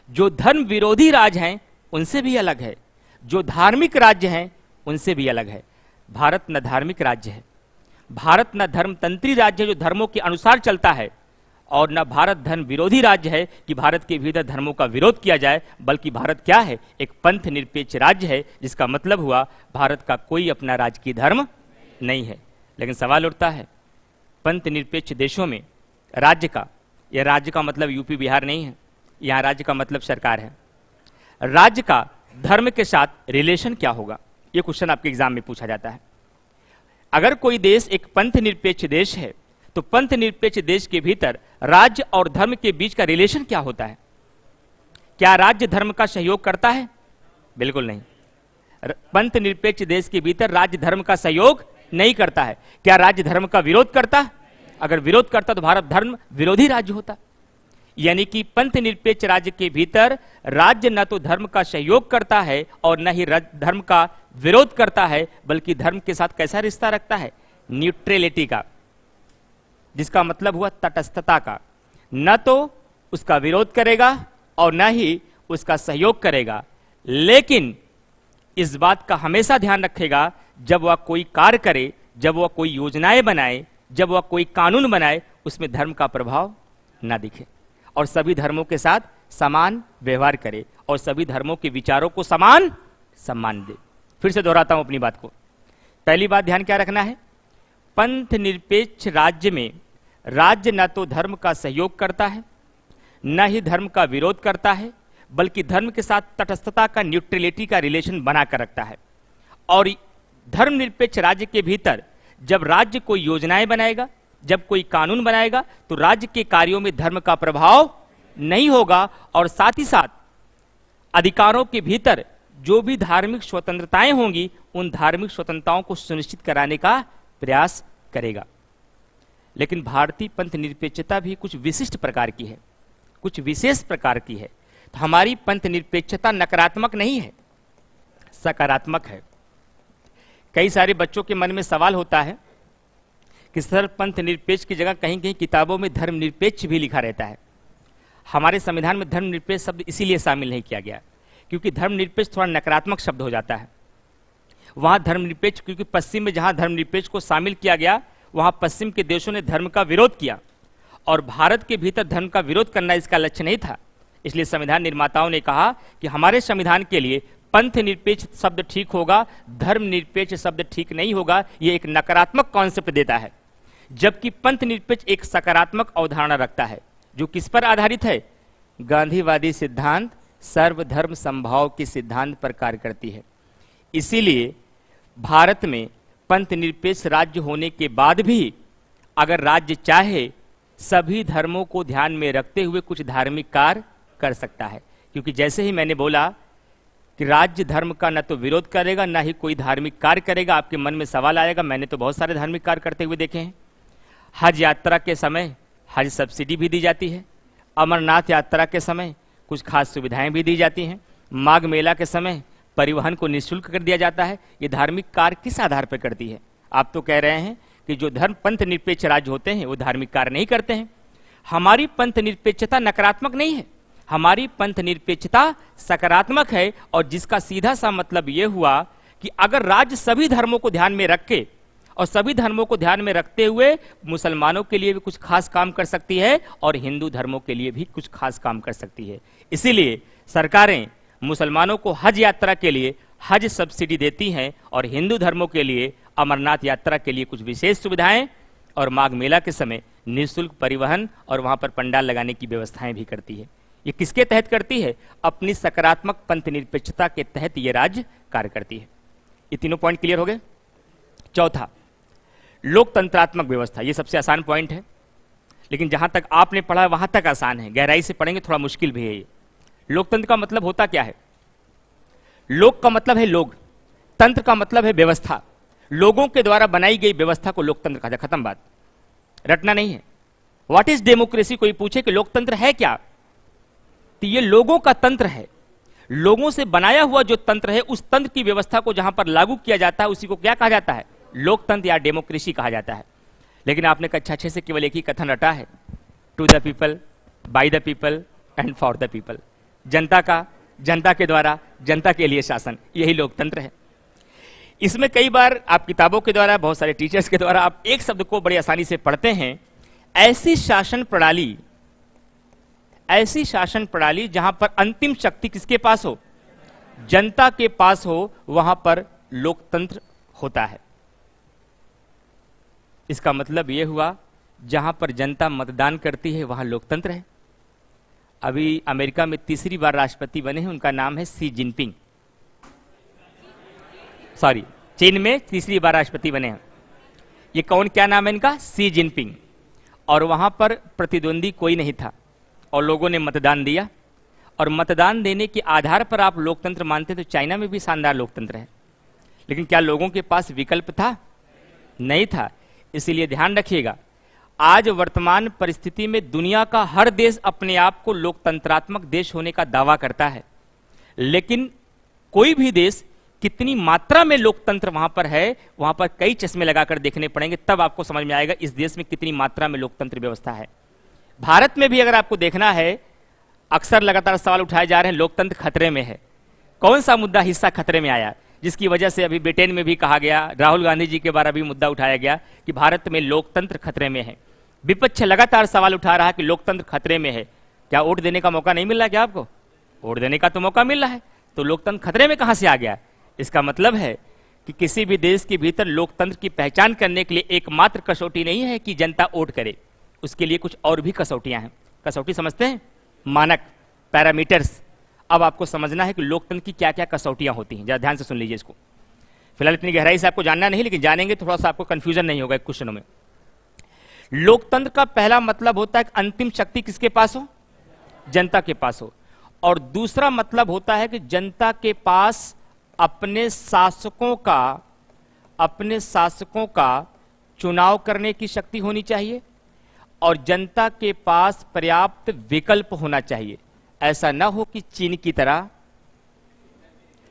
जो धर्म विरोधी राज्य हैं उनसे भी अलग है, जो धार्मिक राज्य हैं उनसे भी अलग है। भारत न धार्मिक राज्य है, भारत न धर्मतंत्री राज्य है जो धर्मों के अनुसार चलता है, और न भारत धर्म विरोधी राज्य है कि भारत के भीतर धर्मों का विरोध किया जाए, बल्कि भारत क्या है? एक पंथ निरपेक्ष राज्य है, जिसका मतलब हुआ भारत का कोई अपना राजकीय धर्म नहीं है। लेकिन सवाल उठता है, पंथ निरपेक्ष देशों में राज्य का, यह राज्य का मतलब यूपी बिहार नहीं है, यहां राज्य का मतलब सरकार है। राज्य का धर्म के साथ रिलेशन क्या होगा? यह क्वेश्चन आपके एग्जाम में पूछा जाता है। अगर कोई देश एक पंथ निरपेक्ष देश है तो पंथ निरपेक्ष देश के भीतर राज्य और धर्म के बीच का रिलेशन क्या होता है? क्या राज्य धर्म का सहयोग करता है? बिल्कुल नहीं। पंथ निरपेक्ष देश के भीतर राज्य धर्म का सहयोग नहीं करता है। क्या राज्य धर्म का विरोध करता है? अगर विरोध करता तो भारत धर्म विरोधी राज्य होता। यानी कि पंथ निरपेक्ष राज्य के भीतर राज्य न तो धर्म का सहयोग करता है और न ही धर्म का विरोध करता है, बल्कि धर्म के साथ कैसा रिश्ता रखता है? न्यूट्रलिटी का, जिसका मतलब हुआ तटस्थता का। न तो उसका विरोध करेगा और न ही उसका सहयोग करेगा, लेकिन इस बात का हमेशा ध्यान रखेगा जब वह कोई कार्य करे, जब वह कोई योजनाएं बनाए, जब वह कोई कानून बनाए, उसमें धर्म का प्रभाव ना दिखे और सभी धर्मों के साथ समान व्यवहार करे और सभी धर्मों के विचारों को समान सम्मान दे। फिर से दोहराता हूं अपनी बात को। पहली बात ध्यान क्या रखना है? पंथ निरपेक्ष राज्य में राज्य न तो धर्म का सहयोग करता है, न ही धर्म का विरोध करता है, बल्कि धर्म के साथ तटस्थता का, न्यूट्रलिटी का रिलेशन बनाकर रखता है। और धर्मनिरपेक्ष राज्य के भीतर जब राज्य कोई योजनाएं बनाएगा, जब कोई कानून बनाएगा, तो राज्य के कार्यों में धर्म का प्रभाव नहीं होगा और साथ ही साथ अधिकारों के भीतर जो भी धार्मिक स्वतंत्रताएं होंगी, उन धार्मिक स्वतंत्रताओं को सुनिश्चित कराने का प्रयास करेगा। लेकिन भारतीय पंथ निरपेक्षता भी कुछ विशिष्ट प्रकार की है, कुछ विशेष प्रकार की है। तो हमारी पंथ निरपेक्षता नकारात्मक नहीं है, सकारात्मक है। कई सारे बच्चों के मन में सवाल होता है कि सर पंथ निरपेक्ष की जगह कहीं कहीं किताबों में धर्मनिरपेक्ष भी लिखा रहता है। हमारे संविधान में धर्मनिरपेक्ष शब्द इसीलिए शामिल नहीं किया गया क्योंकि धर्मनिरपेक्ष थोड़ा नकारात्मक शब्द हो जाता है। वहां धर्मनिरपेक्ष, क्योंकि पश्चिम में जहां धर्मनिरपेक्ष को शामिल किया गया वहां पश्चिम के देशों ने धर्म का विरोध किया और भारत के भीतर धर्म का विरोध करना इसका लक्ष्य नहीं था। इसलिए संविधान निर्माताओं ने कहा कि हमारे संविधान के लिए पंथ निरपेक्ष शब्द ठीक होगा, धर्मनिरपेक्ष शब्द ठीक नहीं होगा। यह एक नकारात्मक कॉन्सेप्ट देता है, जबकि पंथ निरपेक्ष एक सकारात्मक अवधारणा रखता है जो किस पर आधारित है? गांधीवादी सिद्धांत सर्वधर्म समभाव के सिद्धांत पर कार्य करती है। इसीलिए भारत में पंथ निरपेक्ष राज्य होने के बाद भी अगर राज्य चाहे सभी धर्मों को ध्यान में रखते हुए कुछ धार्मिक कार्य कर सकता है, क्योंकि जैसे ही मैंने बोला कि राज्य धर्म का न तो विरोध करेगा ना ही कोई धार्मिक कार्य करेगा, आपके मन में सवाल आएगा। मैंने तो बहुत सारे धार्मिक कार्य करते हुए देखे हैं। हज यात्रा के समय हज सब्सिडी भी दी जाती है, अमरनाथ यात्रा के समय कुछ खास सुविधाएं भी दी जाती हैं, माघ मेला के समय परिवहन को निःशुल्क कर दिया जाता है। ये धार्मिक कार्य किस आधार पर करती है? आप तो कह रहे हैं कि जो धर्म पंथ निरपेक्ष राज्य होते हैं वो धार्मिक कार्य नहीं करते हैं। हमारी पंथ निरपेक्षता नकारात्मक नहीं है, हमारी पंथ निरपेक्षता सकारात्मक है। और जिसका सीधा सा मतलब यह हुआ कि अगर राज्य सभी धर्मों को ध्यान में रखे और सभी धर्मों को ध्यान में रखते हुए मुसलमानों के लिए भी कुछ खास काम कर सकती है और हिंदू धर्मों के लिए भी कुछ खास काम कर सकती है। इसीलिए सरकारें मुसलमानों को हज यात्रा के लिए हज सब्सिडी देती हैं और हिंदू धर्मों के लिए अमरनाथ यात्रा के लिए कुछ विशेष सुविधाएं और माघ मेला के समय निःशुल्क परिवहन और वहां पर पंडाल लगाने की व्यवस्थाएं भी करती है। ये किसके तहत करती है? अपनी सकारात्मक पंथ निरपेक्षता के तहत ये राज्य कार्य करती है। ये तीनों पॉइंट क्लियर हो गए। चौथा, लोकतंत्रात्मक व्यवस्था। ये सबसे आसान पॉइंट है, लेकिन जहां तक आपने पढ़ा वहां तक आसान है, गहराई से पढ़ेंगे थोड़ा मुश्किल भी है। ये लोकतंत्र का मतलब होता क्या है? लोक का मतलब है लोग, तंत्र का मतलब है व्यवस्था। लोगों के द्वारा बनाई गई व्यवस्था को लोकतंत्र कहा जाए। खत्म बात, रटना नहीं है। What is democracy? कोई पूछे कि लोकतंत्र है क्या, तो ये लोगों का तंत्र है। लोगों से बनाया हुआ जो तंत्र है उस तंत्र की व्यवस्था को जहां पर लागू किया जाता है उसी को क्या कहा जाता है? लोकतंत्र या डेमोक्रेसी कहा जाता है। लेकिन आपने कक्षा 6 से केवल एक ही कथन रटा है, to the people, by the people and for the people. जनता का, जनता के द्वारा, जनता के लिए शासन, यही लोकतंत्र है। इसमें कई बार आप किताबों के द्वारा, बहुत सारे टीचर्स के द्वारा आप एक शब्द को बड़ी आसानी से पढ़ते हैं, ऐसी शासन प्रणाली, ऐसी शासन प्रणाली जहां पर अंतिम शक्ति किसके पास हो? जनता के पास हो, वहां पर लोकतंत्र होता है। इसका मतलब यह हुआ जहां पर जनता मतदान करती है वहां लोकतंत्र है। अभी अमेरिका में तीसरी बार राष्ट्रपति बने हैं, उनका नाम है सी जिनपिंग। सॉरी, चीन में तीसरी बार राष्ट्रपति बने हैं। ये कौन, क्या नाम है इनका? सी जिनपिंग। और वहां पर प्रतिद्वंदी कोई नहीं था और लोगों ने मतदान दिया, और मतदान देने के आधार पर आप लोकतंत्र मानते तो चाइना में भी शानदार लोकतंत्र है। लेकिन क्या लोगों के पास विकल्प था? नहीं था। इसलिए ध्यान रखिएगा, आज वर्तमान परिस्थिति में दुनिया का हर देश अपने आप को लोकतंत्रात्मक देश होने का दावा करता है, लेकिन कोई भी देश कितनी मात्रा में लोकतंत्र वहां पर है, वहां पर कई चश्मे लगाकर देखने पड़ेंगे, तब आपको समझ में आएगा इस देश में कितनी मात्रा में लोकतंत्र व्यवस्था है। भारत में भी अगर आपको देखना है, अक्सर लगातार सवाल उठाए जा रहे हैं लोकतंत्र खतरे में है। कौन सा मुद्दा, हिस्सा खतरे में आया, जिसकी वजह से अभी ब्रिटेन में भी कहा गया, राहुल गांधी जी के बारे भी मुद्दा उठाया गया कि भारत में लोकतंत्र खतरे में है। विपक्ष लगातार सवाल उठा रहा है कि लोकतंत्र खतरे में है। क्या वोट देने का मौका नहीं मिल रहा? क्या आपको वोट देने का तो मौका मिल रहा है, तो लोकतंत्र खतरे में कहां से आ गया? इसका मतलब है कि किसी भी देश के भीतर लोकतंत्र की पहचान करने के लिए एकमात्र कसौटी नहीं है कि जनता वोट करे, उसके लिए कुछ और भी कसौटियां हैं। कसौटी समझते हैं? मानक, पैरामीटर्स। अब आपको समझना है कि लोकतंत्र की क्या क्या कसौटियां होती हैं। जरा ध्यान से सुन लीजिए इसको। फिलहाल इतनी गहराई से आपको जानना नहीं, लेकिन जानेंगे थोड़ा सा आपको कंफ्यूजन नहीं होगा क्वेश्चनों में। लोकतंत्र का पहला मतलब होता है कि अंतिम शक्ति किसके पास हो? जनता के पास हो। और दूसरा मतलब होता है कि जनता के पास अपने शासकों का चुनाव करने की शक्ति होनी चाहिए और जनता के पास पर्याप्त विकल्प होना चाहिए। ऐसा ना हो कि चीन की तरह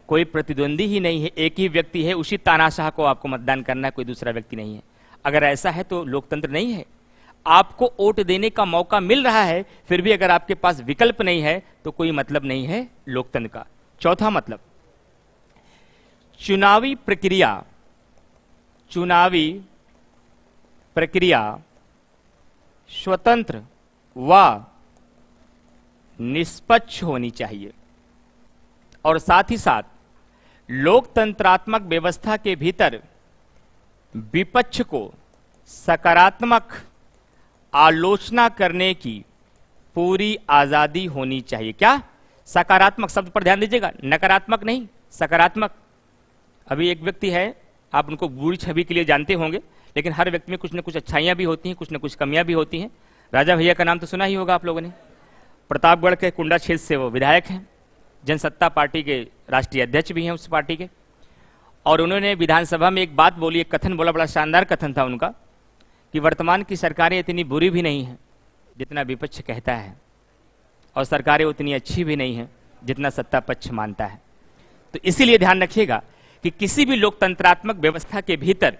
कोई प्रतिद्वंदी ही नहीं है, एक ही व्यक्ति है, उसी तानाशाह को आपको मतदान करना है, कोई दूसरा व्यक्ति नहीं है। अगर ऐसा है तो लोकतंत्र नहीं है। आपको वोट देने का मौका मिल रहा है, फिर भी अगर आपके पास विकल्प नहीं है तो कोई मतलब नहीं है लोकतंत्र का। चौथा मतलब, चुनावी प्रक्रिया स्वतंत्र व निष्पक्ष होनी चाहिए और साथ ही साथ लोकतंत्रात्मक व्यवस्था के भीतर विपक्ष को सकारात्मक आलोचना करने की पूरी आजादी होनी चाहिए। क्या? सकारात्मक शब्द पर ध्यान दीजिएगा, नकारात्मक नहीं, सकारात्मक। अभी एक व्यक्ति है, आप उनको बुरी छवि के लिए जानते होंगे, लेकिन हर व्यक्ति में कुछ न कुछ अच्छाइयां भी होती हैं, कुछ न कुछ कमियां भी होती हैं। राजा भैया का नाम तो सुना ही होगा आप लोगों ने। प्रतापगढ़ के कुंडा क्षेत्र से वो विधायक हैं, जनसत्ता पार्टी के राष्ट्रीय अध्यक्ष भी हैं उस पार्टी के। और उन्होंने विधानसभा में एक बात बोली, एक कथन बोला, बड़ा शानदार कथन था उनका, कि वर्तमान की सरकारें इतनी बुरी भी नहीं हैं जितना विपक्ष कहता है, और सरकारें उतनी अच्छी भी नहीं हैं जितना सत्ता पक्ष मानता है। तो इसीलिए ध्यान रखिएगा कि किसी भी लोकतंत्रात्मक व्यवस्था के भीतर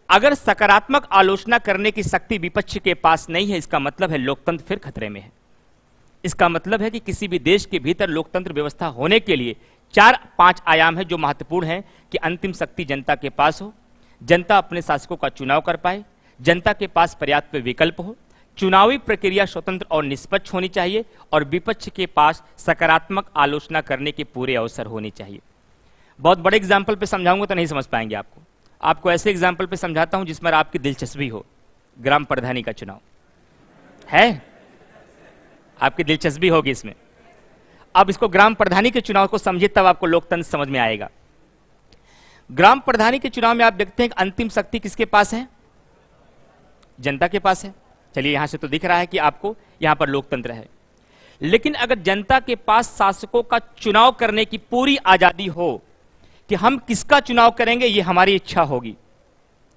अगर सकारात्मक आलोचना करने की शक्ति विपक्ष के पास नहीं है, इसका मतलब है लोकतंत्र फिर खतरे में है। इसका मतलब है कि किसी भी देश के भीतर लोकतंत्र व्यवस्था होने के लिए 4-5 आयाम है जो महत्वपूर्ण है, कि अंतिम शक्ति जनता के पास हो, जनता अपने शासकों का चुनाव कर पाए, जनता के पास पर्याप्त विकल्प हो, चुनावी प्रक्रिया स्वतंत्र और निष्पक्ष होनी चाहिए, और विपक्ष के पास सकारात्मक आलोचना करने के पूरे अवसर होने चाहिए। बहुत बड़े एग्जाम्पल पे समझाऊंगा तो नहीं समझ पाएंगे आपको ऐसे एग्जाम्पल पे समझाता हूं जिसमें आपकी दिलचस्पी हो। ग्राम प्रधानी का चुनाव है, आपकी दिलचस्पी होगी इसमें। अब इसको ग्राम प्रधानी के चुनाव को समझिए, तब आपको लोकतंत्र समझ में आएगा। ग्राम प्रधानी के चुनाव में आप देखते हैं कि अंतिम शक्ति किसके पास है? जनता के पास है। चलिए, यहां से तो दिख रहा है कि आपको यहां पर लोकतंत्र है, लेकिन अगर जनता के पास शासकों का चुनाव करने की पूरी आजादी हो कि हम किसका चुनाव करेंगे ये हमारी इच्छा होगी,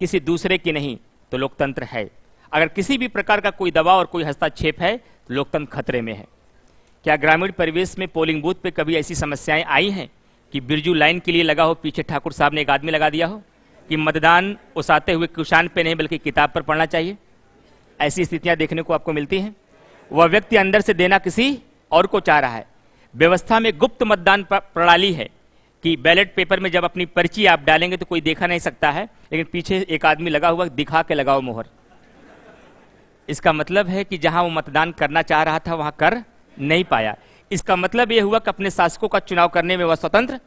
किसी दूसरे की नहीं, तो लोकतंत्र है। अगर किसी भी प्रकार का कोई दबाव और कोई हस्तक्षेप है तो लोकतंत्र खतरे में है। क्या ग्रामीण परिवेश में पोलिंग बूथ पे कभी ऐसी समस्याएं आई हैं कि बिरजू लाइन के लिए लगा हो, पीछे ठाकुर साहब ने एक आदमी लगा दिया हो कि मतदान उसाते हुए कुशान पे नहीं बल्कि किताब पर पढ़ना चाहिए? ऐसी स्थितियां देखने को आपको मिलती हैं। वह व्यक्ति अंदर से देना किसी और को चाह रहा है। व्यवस्था में गुप्त मतदान प्रणाली है कि बैलेट पेपर में जब अपनी पर्ची आप डालेंगे तो कोई देखा नहीं सकता है, लेकिन पीछे एक आदमी लगा हुआ, दिखा के लगाओ मोहर। इसका मतलब है कि जहां वो मतदान करना चाह रहा था वहां कर नहीं पाया। इसका मतलब यह हुआ कि अपने शासकों का चुनाव करने में वह स्वतंत्र।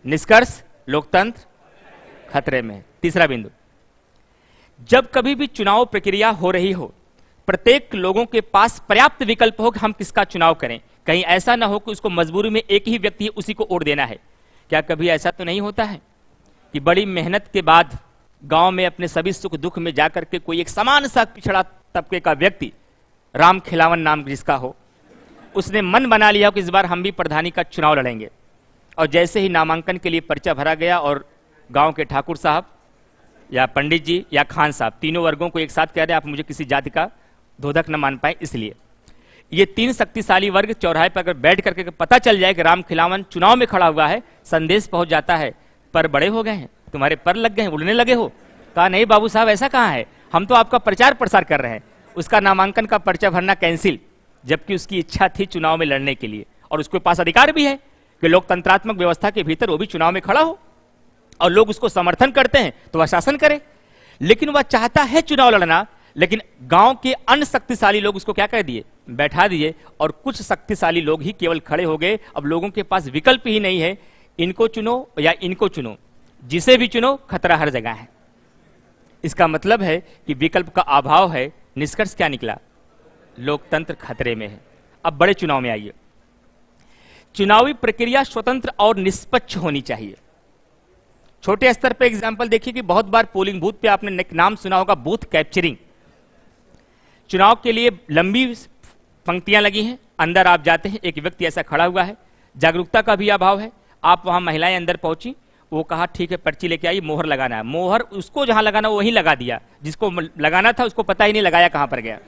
निष्कर्ष, लोकतंत्र खतरे में। तीसरा बिंदु, जब कभी भी चुनाव प्रक्रिया हो रही हो, प्रत्येक लोगों के पास पर्याप्त विकल्प हो कि हम किसका चुनाव करें। कहीं ऐसा ना हो कि उसको मजबूरी में एक ही व्यक्ति है, उसी को वोट देना है। क्या कभी ऐसा तो नहीं होता है कि बड़ी मेहनत के बाद गांव में अपने सभी सुख दुख में जाकर के कोई एक समान सा पिछड़ा तबके का व्यक्ति, राम खिलावन नाम जिसका हो, उसने मन बना लिया कि इस बार हम भी प्रधानी का चुनाव लड़ेंगे, और जैसे ही नामांकन के लिए पर्चा भरा गया और गांव के ठाकुर साहब या पंडित जी या खान साहब, तीनों वर्गों को एक साथ कह रहे आप मुझे किसी जाति का धोधक न मान पाए, इसलिए ये तीन शक्तिशाली वर्ग चौराहे पर अगर बैठ करके पता चल जाए कि राम खिलावन चुनाव में खड़ा हुआ है, संदेश पहुंच जाता है, पर बड़े हो गए हैं, तुम्हारे पर लग गए हैं, उड़ने लगे हो। कहा नहीं बाबू साहब, ऐसा कहाँ है, हम तो आपका प्रचार प्रसार कर रहे हैं। उसका नामांकन का पर्चा भरना कैंसिल, जबकि उसकी इच्छा थी चुनाव में लड़ने के लिए, और उसके पास अधिकार भी है कि लोकतंत्रात्मक व्यवस्था के भीतर वो भी चुनाव में खड़ा हो, और लोग उसको समर्थन करते हैं तो वह शासन करे। लेकिन वह चाहता है चुनाव लड़ना, लेकिन गांव के अन्य शक्तिशाली लोग उसको क्या कर दिए, बैठा दिए, और कुछ शक्तिशाली लोग ही केवल खड़े हो गए। अब लोगों के पास विकल्प ही नहीं है, इनको चुनो या इनको चुनो, जिसे भी चुनो खतरा हर जगह है। इसका मतलब है कि विकल्प का अभाव है। निष्कर्ष क्या निकला? लोकतंत्र खतरे में है। अब बड़े चुनाव में आइए। चुनावी प्रक्रिया स्वतंत्र और निष्पक्ष होनी चाहिए। छोटे स्तर पर एग्जाम्पल देखिए कि बहुत बार पोलिंग बूथ पे आपने नाम सुना होगा, बूथ कैप्चरिंग। चुनाव के लिए लंबी पंक्तियां लगी हैं, अंदर आप जाते हैं, एक व्यक्ति ऐसा खड़ा हुआ है, जागरूकता का भी अभाव है। आप वहां महिलाएं अंदर पहुंची, वो कहा ठीक है पर्ची लेके आई, मोहर लगाना है। मोहर उसको जहां लगाना वहीं लगा दिया, जिसको लगाना था उसको पता ही नहीं लगाया कहां पर गया,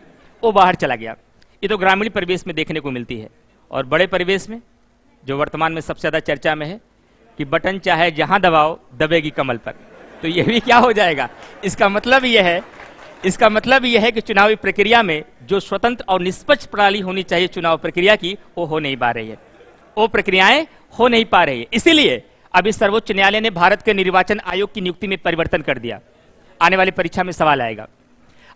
वो बाहर चला गया। ये तो ग्रामीण परिवेश में देखने को मिलती है। और बड़े परिवेश में जो वर्तमान में सबसे ज्यादा चर्चा में है कि बटन चाहे जहां दबाओ दबेगी कमल पर, तो यह भी क्या हो जाएगा। इसका मतलब यह है कि चुनावी प्रक्रिया में जो स्वतंत्र और निष्पक्ष प्रणाली होनी चाहिए चुनाव प्रक्रिया की, वो हो नहीं पा रही है, वो प्रक्रियाएं हो नहीं पा रही है। इसीलिए अभी सर्वोच्च न्यायालय ने भारत के निर्वाचन आयोग की नियुक्ति में परिवर्तन कर दिया। आने वाली परीक्षा में सवाल आएगा।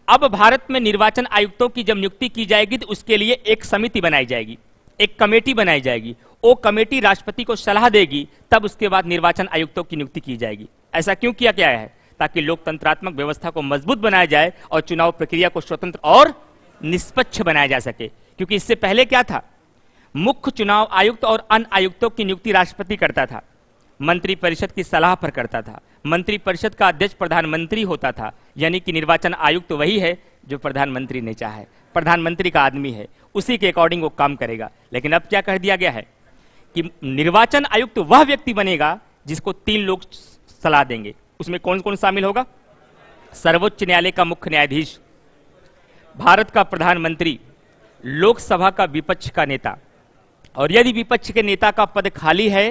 अब भारत में निर्वाचन आयुक्तों की जब नियुक्ति की जाएगी तो उसके लिए एक समिति बनाई जाएगी, एक कमेटी बनाई जाएगी। वो कमेटी राष्ट्रपति को सलाह देगी, तब उसके बाद निर्वाचन आयुक्तों की नियुक्ति की जाएगी। ऐसा क्यों किया गया है? ताकि लोकतंत्रात्मक व्यवस्था को मजबूत बनाया जाए और चुनाव प्रक्रिया को स्वतंत्र और निष्पक्ष बनाया जा सके। क्योंकि इससे पहले क्या था, मुख्य चुनाव आयुक्त और अन्य आयुक्तों की नियुक्ति राष्ट्रपति करता था, मंत्रिपरिषद की सलाह पर करता था। मंत्रिपरिषद का अध्यक्ष प्रधानमंत्री होता था, यानी कि निर्वाचन आयुक्त वही है जो प्रधानमंत्री ने चाहा है, प्रधानमंत्री का आदमी है, उसी के अकॉर्डिंग वो काम करेगा। लेकिन अब क्या कर दिया गया है कि निर्वाचन आयुक्त वह व्यक्ति बनेगा जिसको 3 लोग सलाह देंगे। उसमें कौन कौन शामिल होगा? सर्वोच्च न्यायालय का मुख्य न्यायाधीश, भारत का प्रधानमंत्री, लोकसभा का विपक्ष का नेता, और यदि विपक्ष के नेता का पद खाली है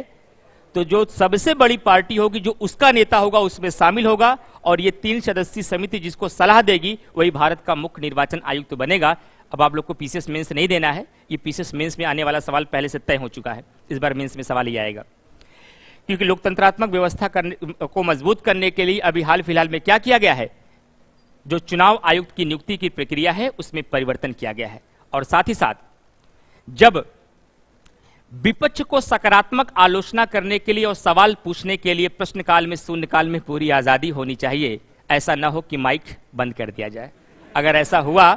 तो जो सबसे बड़ी पार्टी होगी जो उसका नेता होगा उसमें शामिल होगा, और ये 3 सदस्यीय समिति जिसको सलाह देगी वही भारत का मुख्य निर्वाचन आयुक्त बनेगा। अब आप लोग को पीसीएस मेंस नहीं देना है, ये पीसीएस मेंस में आने वाला सवाल पहले से तय हो चुका है, इस बार मेंस में सवाल ही आएगा। क्योंकि लोकतंत्रात्मक व्यवस्था को मजबूत करने के लिए अभी हाल फिलहाल में क्या किया गया है, जो चुनाव आयुक्त की नियुक्ति की प्रक्रिया है उसमें परिवर्तन किया गया है। और साथ ही साथ जब विपक्ष को सकारात्मक आलोचना करने के लिए और सवाल पूछने के लिए प्रश्नकाल में शून्यकाल में पूरी आजादी होनी चाहिए। ऐसा ना हो कि माइक बंद कर दिया जाए। अगर ऐसा हुआ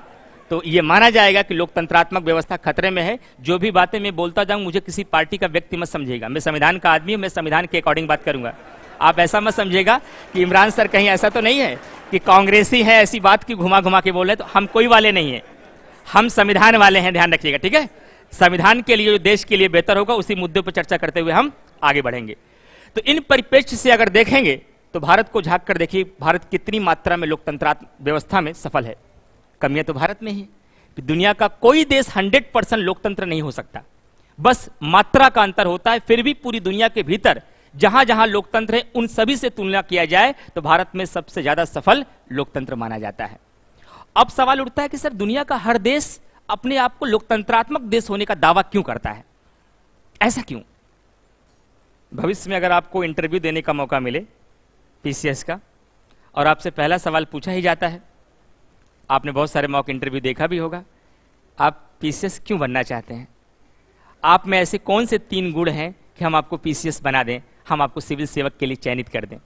तो ये माना जाएगा कि लोकतंत्रात्मक व्यवस्था खतरे में है। जो भी बातें मैं बोलता जाऊं मुझे किसी पार्टी का व्यक्ति मत समझिएगा, मैं संविधान का आदमी हूं, मैं संविधान के अकॉर्डिंग बात करूंगा। आप ऐसा मत समझिएगा कि इमरान सर कहीं ऐसा तो नहीं है कि कांग्रेसी है ऐसी बात की घुमा घुमा के बोले, तो हम कोई वाले नहीं है, हम संविधान वाले हैं, ध्यान रखिएगा, ठीक है। संविधान के लिए जो देश के लिए बेहतर होगा उसी मुद्दे पर चर्चा करते हुए हम आगे बढ़ेंगे। तो इन परिप्रेक्ष्य से अगर देखेंगे तो भारत को झांक कर देखिए, भारत कितनी मात्रा में लोकतंत्रात्मक व्यवस्था में सफल है। कमियां तो भारत में ही, दुनिया का कोई देश 100% लोकतंत्र नहीं हो सकता, बस मात्रा का अंतर होता है। फिर भी पूरी दुनिया के भीतर जहां जहां लोकतंत्र है उन सभी से तुलना किया जाए तो भारत में सबसे ज्यादा सफल लोकतंत्र माना जाता है। अब सवाल उठता है कि सर दुनिया का हर देश अपने आप को लोकतंत्रात्मक देश होने का दावा क्यों करता है, ऐसा क्यों? भविष्य में अगर आपको इंटरव्यू देने का मौका मिले पीसीएस का और आपसे पहला सवाल पूछा ही जाता है, आपने बहुत सारे मॉक इंटरव्यू देखा भी होगा, आप पीसीएस क्यों बनना चाहते हैं? आप में ऐसे कौन से 3 गुण हैं कि हम आपको पीसीएस बना दें, हम आपको सिविल सेवक के लिए चयनित कर दें?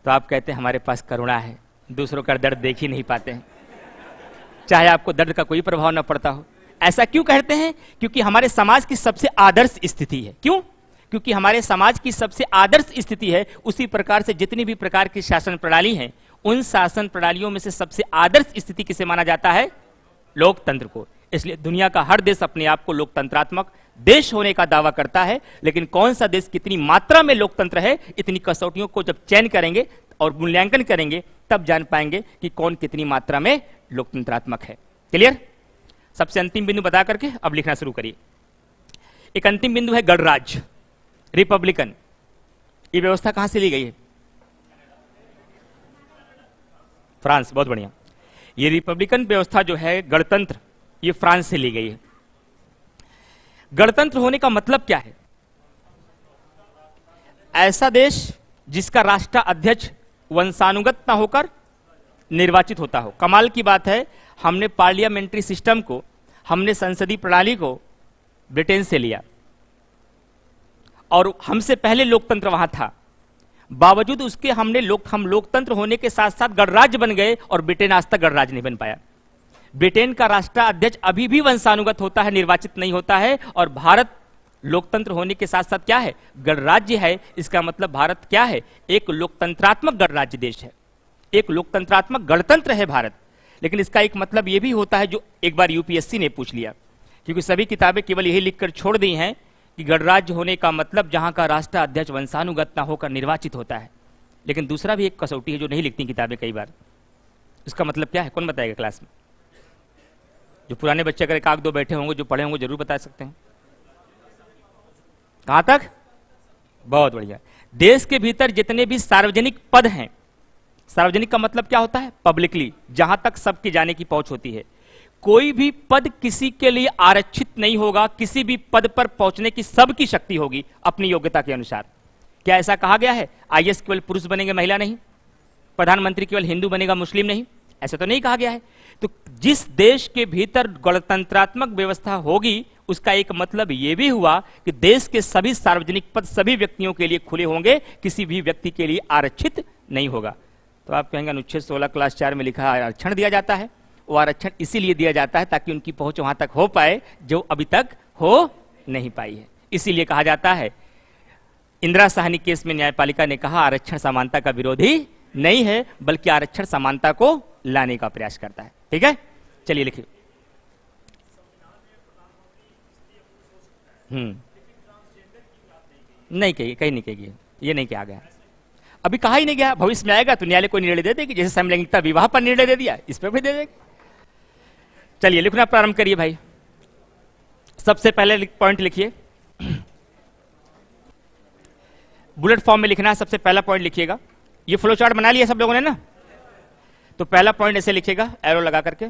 तो आप कहते हैं हमारे पास करुणा है, दूसरों का दर्द देख ही नहीं पाते हैं, चाहे आपको दर्द का कोई प्रभाव न पड़ता हो। ऐसा क्यों कहते हैं? क्योंकि हमारे समाज की सबसे आदर्श स्थिति है। क्यों? क्योंकि हमारे समाज की सबसे आदर्श स्थिति है। उसी प्रकार से जितनी भी प्रकार की शासन प्रणाली है, उन शासन प्रणालियों में से सबसे आदर्श स्थिति किसे माना जाता है? लोकतंत्र को। इसलिए दुनिया का हर देश अपने आप को लोकतंत्रात्मक देश होने का दावा करता है, लेकिन कौन सा देश कितनी मात्रा में लोकतंत्र है, इतनी कसौटियों को जब चयन करेंगे और मूल्यांकन करेंगे तब जान पाएंगे कि कौन कितनी मात्रा में लोकतंत्रात्मक है। क्लियर? सबसे अंतिम बिंदु बता करके अब लिखना शुरू करिए। एक अंतिम बिंदु है गणराज्य, रिपब्लिकन। ये व्यवस्था कहां से ली गई है? फ्रांस। बहुत बढ़िया। ये रिपब्लिकन व्यवस्था जो है, गणतंत्र, ये फ्रांस से ली गई है। गणतंत्र होने का मतलब क्या है? ऐसा देश जिसका राष्ट्राध्यक्ष वंशानुगत ना होकर निर्वाचित होता हो। कमाल की बात है, हमने पार्लियामेंट्री सिस्टम को, हमने संसदीय प्रणाली को ब्रिटेन से लिया और हमसे पहले लोकतंत्र वहां था। बावजूद उसके हम लोकतंत्र होने के साथ साथ गणराज्य बन गए और ब्रिटेन आज तक गणराज्य नहीं बन पाया। ब्रिटेन का राष्ट्राध्यक्ष अभी भी वंशानुगत होता है, निर्वाचित नहीं होता है। और भारत लोकतंत्र होने के साथ साथ क्या है? गणराज्य है। इसका मतलब भारत क्या है? एक लोकतंत्रात्मक गणराज्य देश है, एक लोकतंत्रात्मक गणतंत्र है भारत। लेकिन इसका एक मतलब यह भी होता है जो एक बार यूपीएससी ने पूछ लिया, क्योंकि सभी किताबें केवल यही लिखकर छोड़ दी हैं कि गणराज्य होने का मतलब जहां का राष्ट्राध्यक्ष वंशानुगत ना होकर निर्वाचित होता है। लेकिन दूसरा भी एक कसौटी है जो नहीं लिखती किताबें कई बार। इसका मतलब क्या है? कौन बताएगा क्लास में? जो पुराने बच्चे अगर 1-2 बैठे होंगे जो पढ़े होंगे जरूर बता सकते हैं। कहां तक? बहुत बढ़िया। देश के भीतर जितने भी सार्वजनिक पद हैं, सार्वजनिक का मतलब क्या होता है? पब्लिकली, जहां तक सबके जाने की पहुंच होती है। कोई भी पद किसी के लिए आरक्षित नहीं होगा, किसी भी पद पर पहुंचने की सबकी शक्ति होगी अपनी योग्यता के अनुसार। क्या ऐसा कहा गया है आईएएस केवल पुरुष बनेंगे, महिला नहीं? प्रधानमंत्री केवल हिंदू बनेगा, मुस्लिम नहीं? ऐसा तो नहीं कहा गया है। तो जिस देश के भीतर गणतंत्रात्मक व्यवस्था होगी, उसका एक मतलब यह भी हुआ कि देश के सभी सार्वजनिक पद सभी व्यक्तियों के लिए खुले होंगे, किसी भी व्यक्ति के लिए आरक्षित नहीं होगा। तो आप कहेंगे अनुच्छेद 16 क्लास 4 में लिखा आरक्षण दिया जाता है। वो आरक्षण इसीलिए दिया जाता है ताकि उनकी पहुंच वहां तक हो पाए जो अभी तक हो नहीं पाई है। इसीलिए कहा जाता है, इंदिरा साहनी केस में न्यायपालिका ने कहा आरक्षण समानता का विरोधी नहीं है, बल्कि आरक्षण समानता को लाने का प्रयास करता है। ठीक है, चलिए लिखिए। नहीं कही, कहीं नहीं कही, ये नहीं कहा गया, अभी कहा ही नहीं गया। भविष्य में आएगा तो न्यायालय को निर्णय दे देगी, जैसे समलैंगिकता विवाह पर निर्णय दे दिया, इस पर भी दे देगी। चलिए लिखना प्रारंभ करिए भाई। सबसे पहले पॉइंट लिखिए, बुलेट फॉर्म में लिखना है। सबसे पहला पॉइंट लिखिएगा। ये फ्लो चार्ट बना लिया सब लोगों ने ना? तो पहला पॉइंट ऐसे लिखिएगा एरो लगा करके।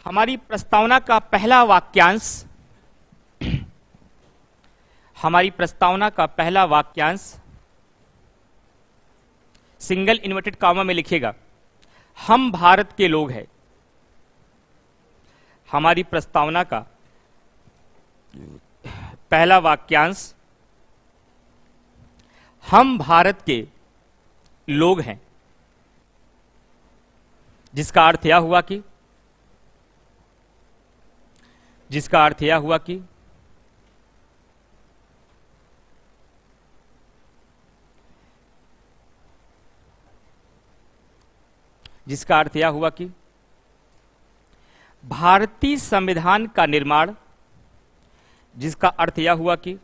हमारी प्रस्तावना का पहला वाक्यांश, हमारी प्रस्तावना का पहला वाक्यांश सिंगल इन्वर्टेड कॉमा में लिखिएगा, हम भारत के लोग हैं। हमारी प्रस्तावना का पहला वाक्यांश हम भारत के लोग हैं, जिसका अर्थ यह हुआ कि जिसका अर्थ यह हुआ कि जिसका अर्थ यह हुआ कि भारतीय संविधान का निर्माण, जिसका अर्थ यह हुआ कि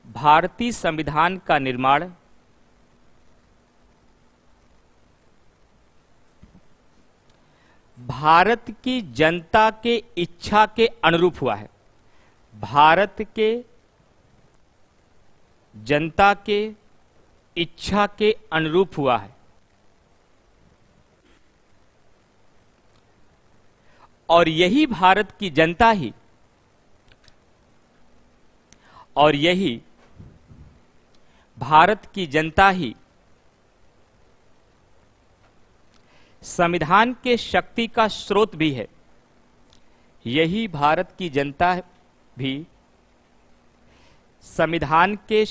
भारतीय संविधान का निर्माण भारत की जनता के इच्छा के अनुरूप हुआ है। भारत के जनता के इच्छा के अनुरूप हुआ है और यही भारत की जनता ही और यही भारत की जनता ही संविधान के शक्ति का स्रोत भी है। यही भारत की जनता भी संविधान के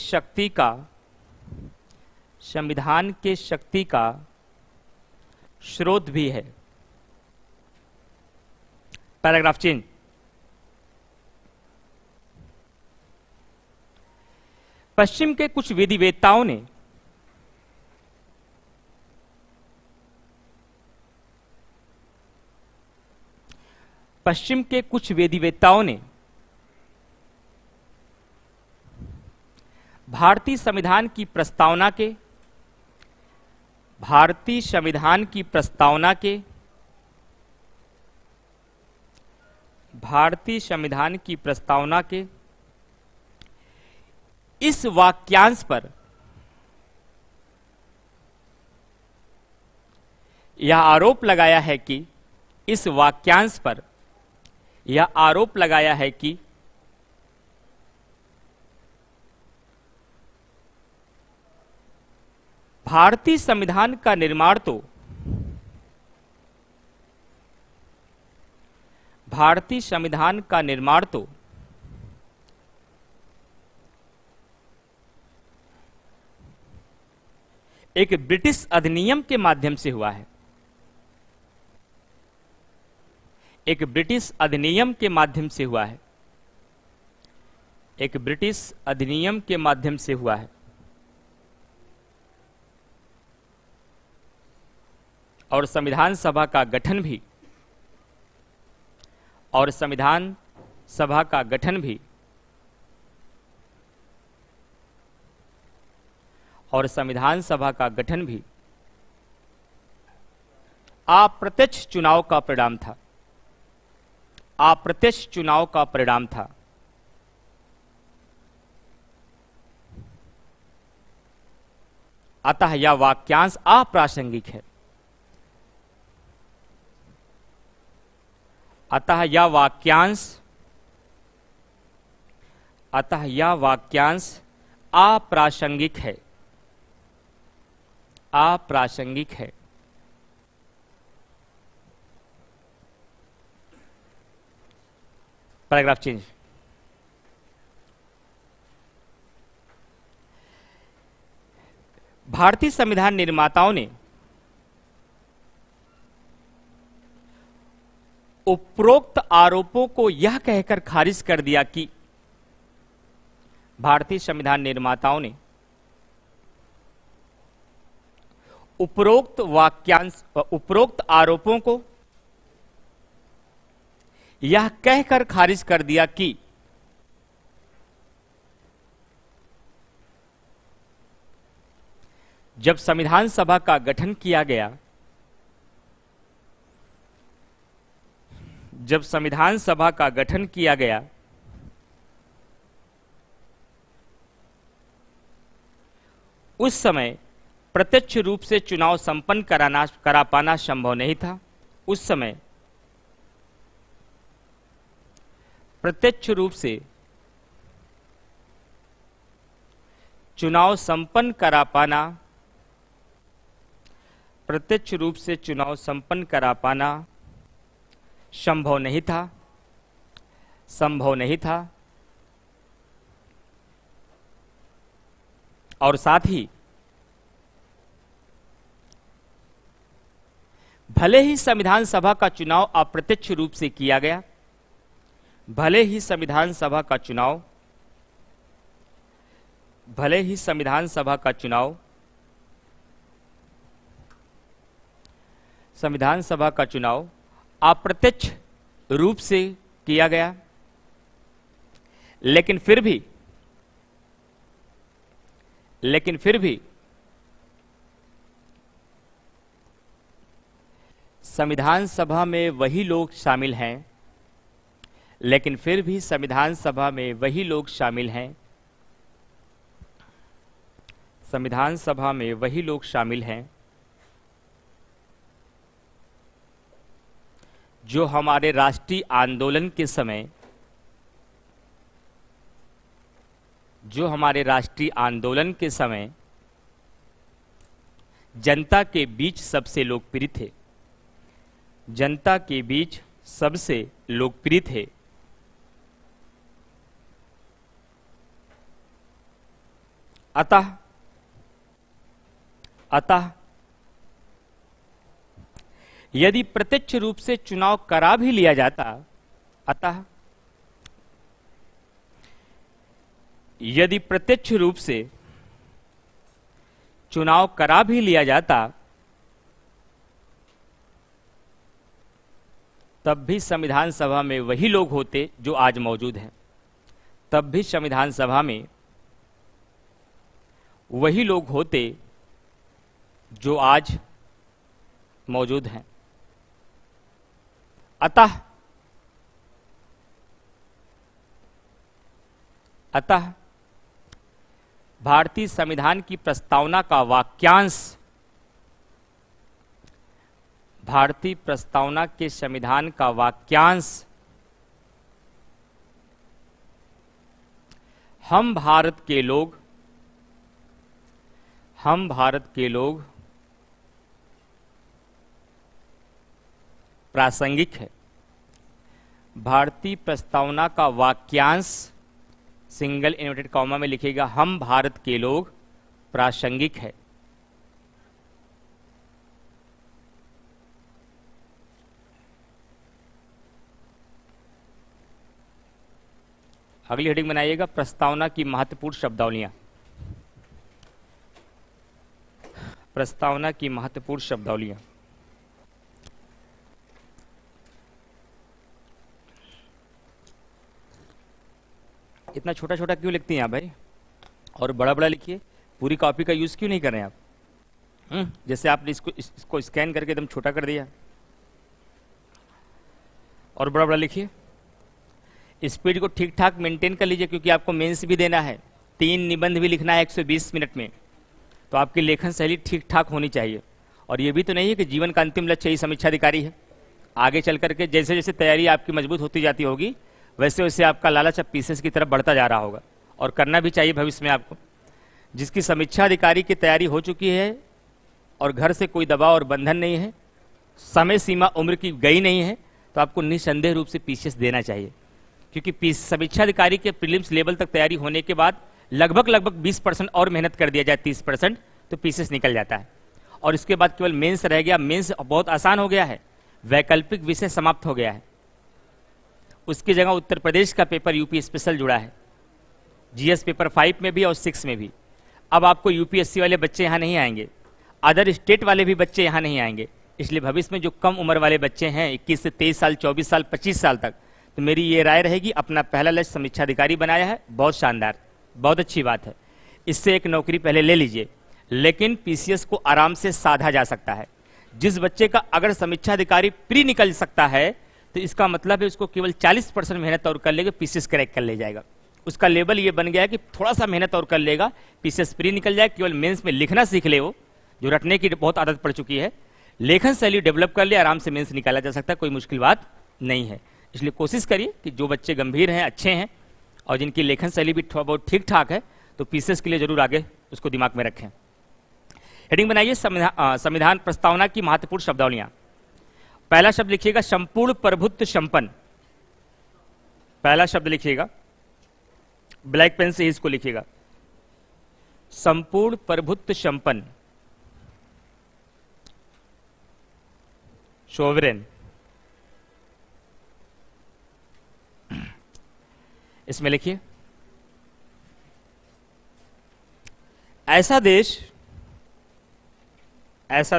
शक्ति का स्रोत भी है। Paragraph change. पश्चिम के कुछ विधिवेत्ताओं ने भारतीय संविधान की प्रस्तावना के इस वाक्यांश पर यह आरोप लगाया है कि भारतीय संविधान का निर्माण तो एक ब्रिटिश अधिनियम के माध्यम से हुआ है। एक ब्रिटिश अधिनियम के माध्यम से हुआ है। एक ब्रिटिश अधिनियम के माध्यम से हुआ है और संविधान सभा का गठन भी अप्रत्यक्ष चुनाव का परिणाम था। अतः यह वाक्यांश अप्रासंगिक है। अतः यह वाक्यांश अप्रासंगिक है। अप्रासंगिक है। Paragraph change. भारतीय संविधान निर्माताओं ने उपरोक्त आरोपों को यह कहकर खारिज कर दिया कि भारतीय संविधान निर्माताओं ने उपरोक्त आरोपों को यह कहकर खारिज कर दिया कि जब संविधान सभा का गठन किया गया, उस समय प्रत्यक्ष रूप से चुनाव संपन्न करा पाना संभव नहीं था। उस समय प्रत्यक्ष रूप से चुनाव संपन्न करा पाना संभव नहीं था। और साथ ही भले ही संविधान सभा का चुनाव अप्रत्यक्ष रूप से किया गया, भले ही संविधान सभा का चुनाव अप्रत्यक्ष रूप से किया गया, लेकिन फिर भी संविधान सभा में वही लोग शामिल हैं, जो हमारे राष्ट्रीय आंदोलन के समय जनता के बीच सबसे लोकप्रिय थे। अतः यदि प्रत्यक्ष रूप से चुनाव करा भी लिया जाता, तब भी संविधान सभा में वही लोग होते जो आज मौजूद हैं। अतः भारतीय संविधान की प्रस्तावना का वाक्यांश हम भारत के लोग प्रासंगिक है। भारतीय प्रस्तावना का वाक्यांश सिंगल इन्वर्टेड कॉमा में लिखेगा, हम भारत के लोग प्रासंगिक है। अगली हेडिंग बनाइएगा, प्रस्तावना की महत्वपूर्ण शब्दावलियां। इतना छोटा छोटा क्यों लिखती हैं आप भाई, और बड़ा बड़ा लिखिए। पूरी कॉपी का यूज क्यों नहीं कर रहे हैं आप? जैसे आपने इसको स्कैन करके एकदम छोटा कर दिया, और बड़ा बड़ा लिखिए। स्पीड को ठीक ठाक मेंटेन कर लीजिए, क्योंकि आपको मेंस भी देना है, 3 निबंध भी लिखना है 120 मिनट में। तो आपकी लेखन शैली ठीक ठाक होनी चाहिए। और ये भी तो नहीं है कि जीवन का अंतिम लक्ष्य ही समीक्षाधिकारी है। आगे चल करके जैसे जैसे तैयारी आपकी मजबूत होती जाती होगी, वैसे वैसे आपका लालच अब पीसीएस की तरफ बढ़ता जा रहा होगा, और करना भी चाहिए भविष्य में आपको। जिसकी समीक्षा अधिकारी की तैयारी हो चुकी है और घर से कोई दबाव और बंधन नहीं है, समय सीमा उम्र की गई नहीं है, तो आपको निसंदेह रूप से पीसीएस देना चाहिए। क्योंकि समीक्षा अधिकारी के प्रीलिम्स लेवल तक तैयारी होने के बाद लगभग 20% और मेहनत कर दिया जाए, 30%, तो पीसीएस निकल जाता है। और इसके बाद केवल मेंस रह गया। मेंस बहुत आसान हो गया है, वैकल्पिक विषय समाप्त हो गया है। उसकी जगह उत्तर प्रदेश का पेपर यूपी स्पेशल जुड़ा है, जीएस पेपर 5 में भी और 6 में भी। अब आपको यूपीएससी वाले बच्चे यहाँ नहीं आएंगे, अदर स्टेट वाले भी बच्चे यहाँ नहीं आएंगे। इसलिए भविष्य में जो कम उम्र वाले बच्चे हैं, 21 से 23 साल, 24 साल, 25 साल तक, तो मेरी ये राय रहेगी, अपना पहला लक्ष्य समीक्षा अधिकारी बनाया है, बहुत शानदार, बहुत अच्छी बात है। इससे एक नौकरी पहले ले लीजिए, लेकिन पीसीएस को आराम से साधा जा सकता है। जिस बच्चे का अगर समीक्षा अधिकारी प्री निकल सकता है, तो इसका मतलब है उसको केवल 40% मेहनत और कर लेगा, पीसीएस क्रैक कर ले जाएगा। उसका लेवल ये बन गया है कि थोड़ा सा मेहनत और कर लेगा, पीसीएस प्री निकल जाए। केवल मेंस में लिखना सीख ले, वो जो रटने की बहुत आदत पड़ चुकी है, लेखन शैली डेवलप कर ले, आराम से मेंस निकाला जा सकता है, कोई मुश्किल बात नहीं है। इसलिए कोशिश करिए कि जो बच्चे गंभीर हैं, अच्छे हैं, और जिनकी लेखन शैली भी थोड़ा बहुत ठीक ठाक है, तो पीसीएस के लिए जरूर आगे उसको दिमाग में रखें। हेडिंग बनाइए, संविधान प्रस्तावना की महत्वपूर्ण शब्दावलियां। पहला शब्द लिखिएगा संपूर्ण प्रभुत्व संपन्न। पहला शब्द लिखिएगा, ब्लैक पेन से ही इसको लिखिएगा, संपूर्ण प्रभुत्व संपन्न, सोवरेन। इसमें लिखिए ऐसा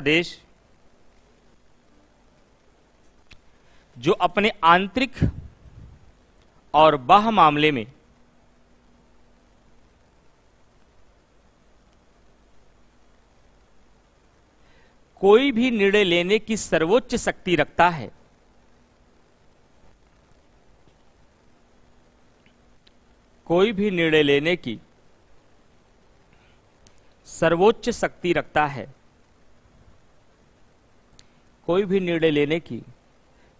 देश जो अपने आंतरिक और बाह्य मामले में कोई भी निर्णय लेने की सर्वोच्च शक्ति रखता है, कोई भी निर्णय लेने की सर्वोच्च शक्ति रखता है, कोई भी निर्णय लेने की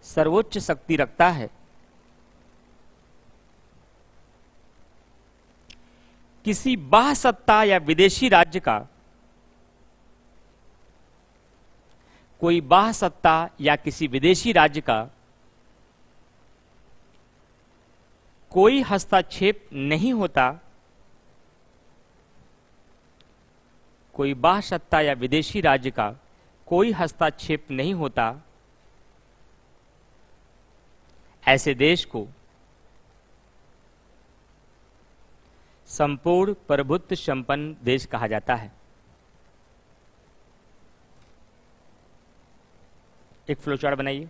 सर्वोच्च शक्ति रखता है, किसी बाह्य सत्ता या विदेशी राज्य का, कोई बाह्य सत्ता या किसी विदेशी राज्य का कोई हस्तक्षेप नहीं होता, कोई बाह्य सत्ता या विदेशी राज्य का कोई हस्तक्षेप नहीं होता, ऐसे देश को संपूर्ण प्रभुत्व संपन्न देश कहा जाता है। एक फ्लोचार्ट बनाइए।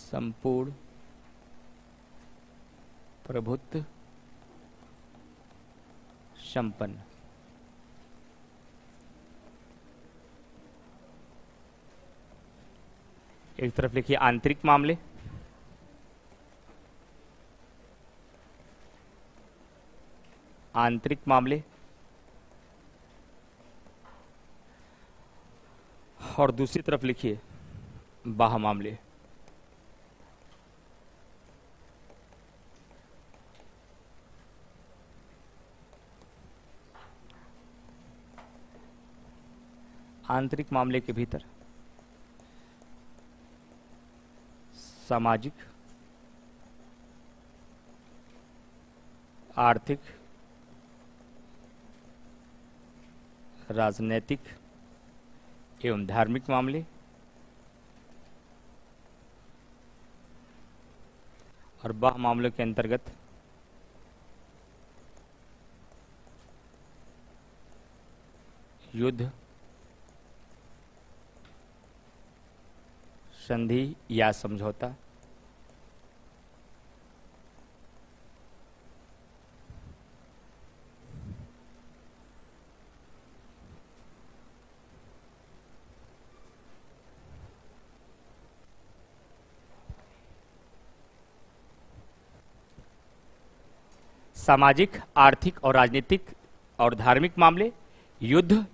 संपूर्ण प्रभुत्व संपन्न। एक तरफ लिखिए आंतरिक मामले, आंतरिक मामले, और दूसरी तरफ लिखिए बाह्य मामले। आंतरिक मामले के भीतर सामाजिक, आर्थिक, राजनैतिक एवं धार्मिक मामले और बाह्य मामलों के अंतर्गत युद्ध, संधि या समझौता, सामाजिक, आर्थिक और राजनीतिक और धार्मिक मामले, युद्ध,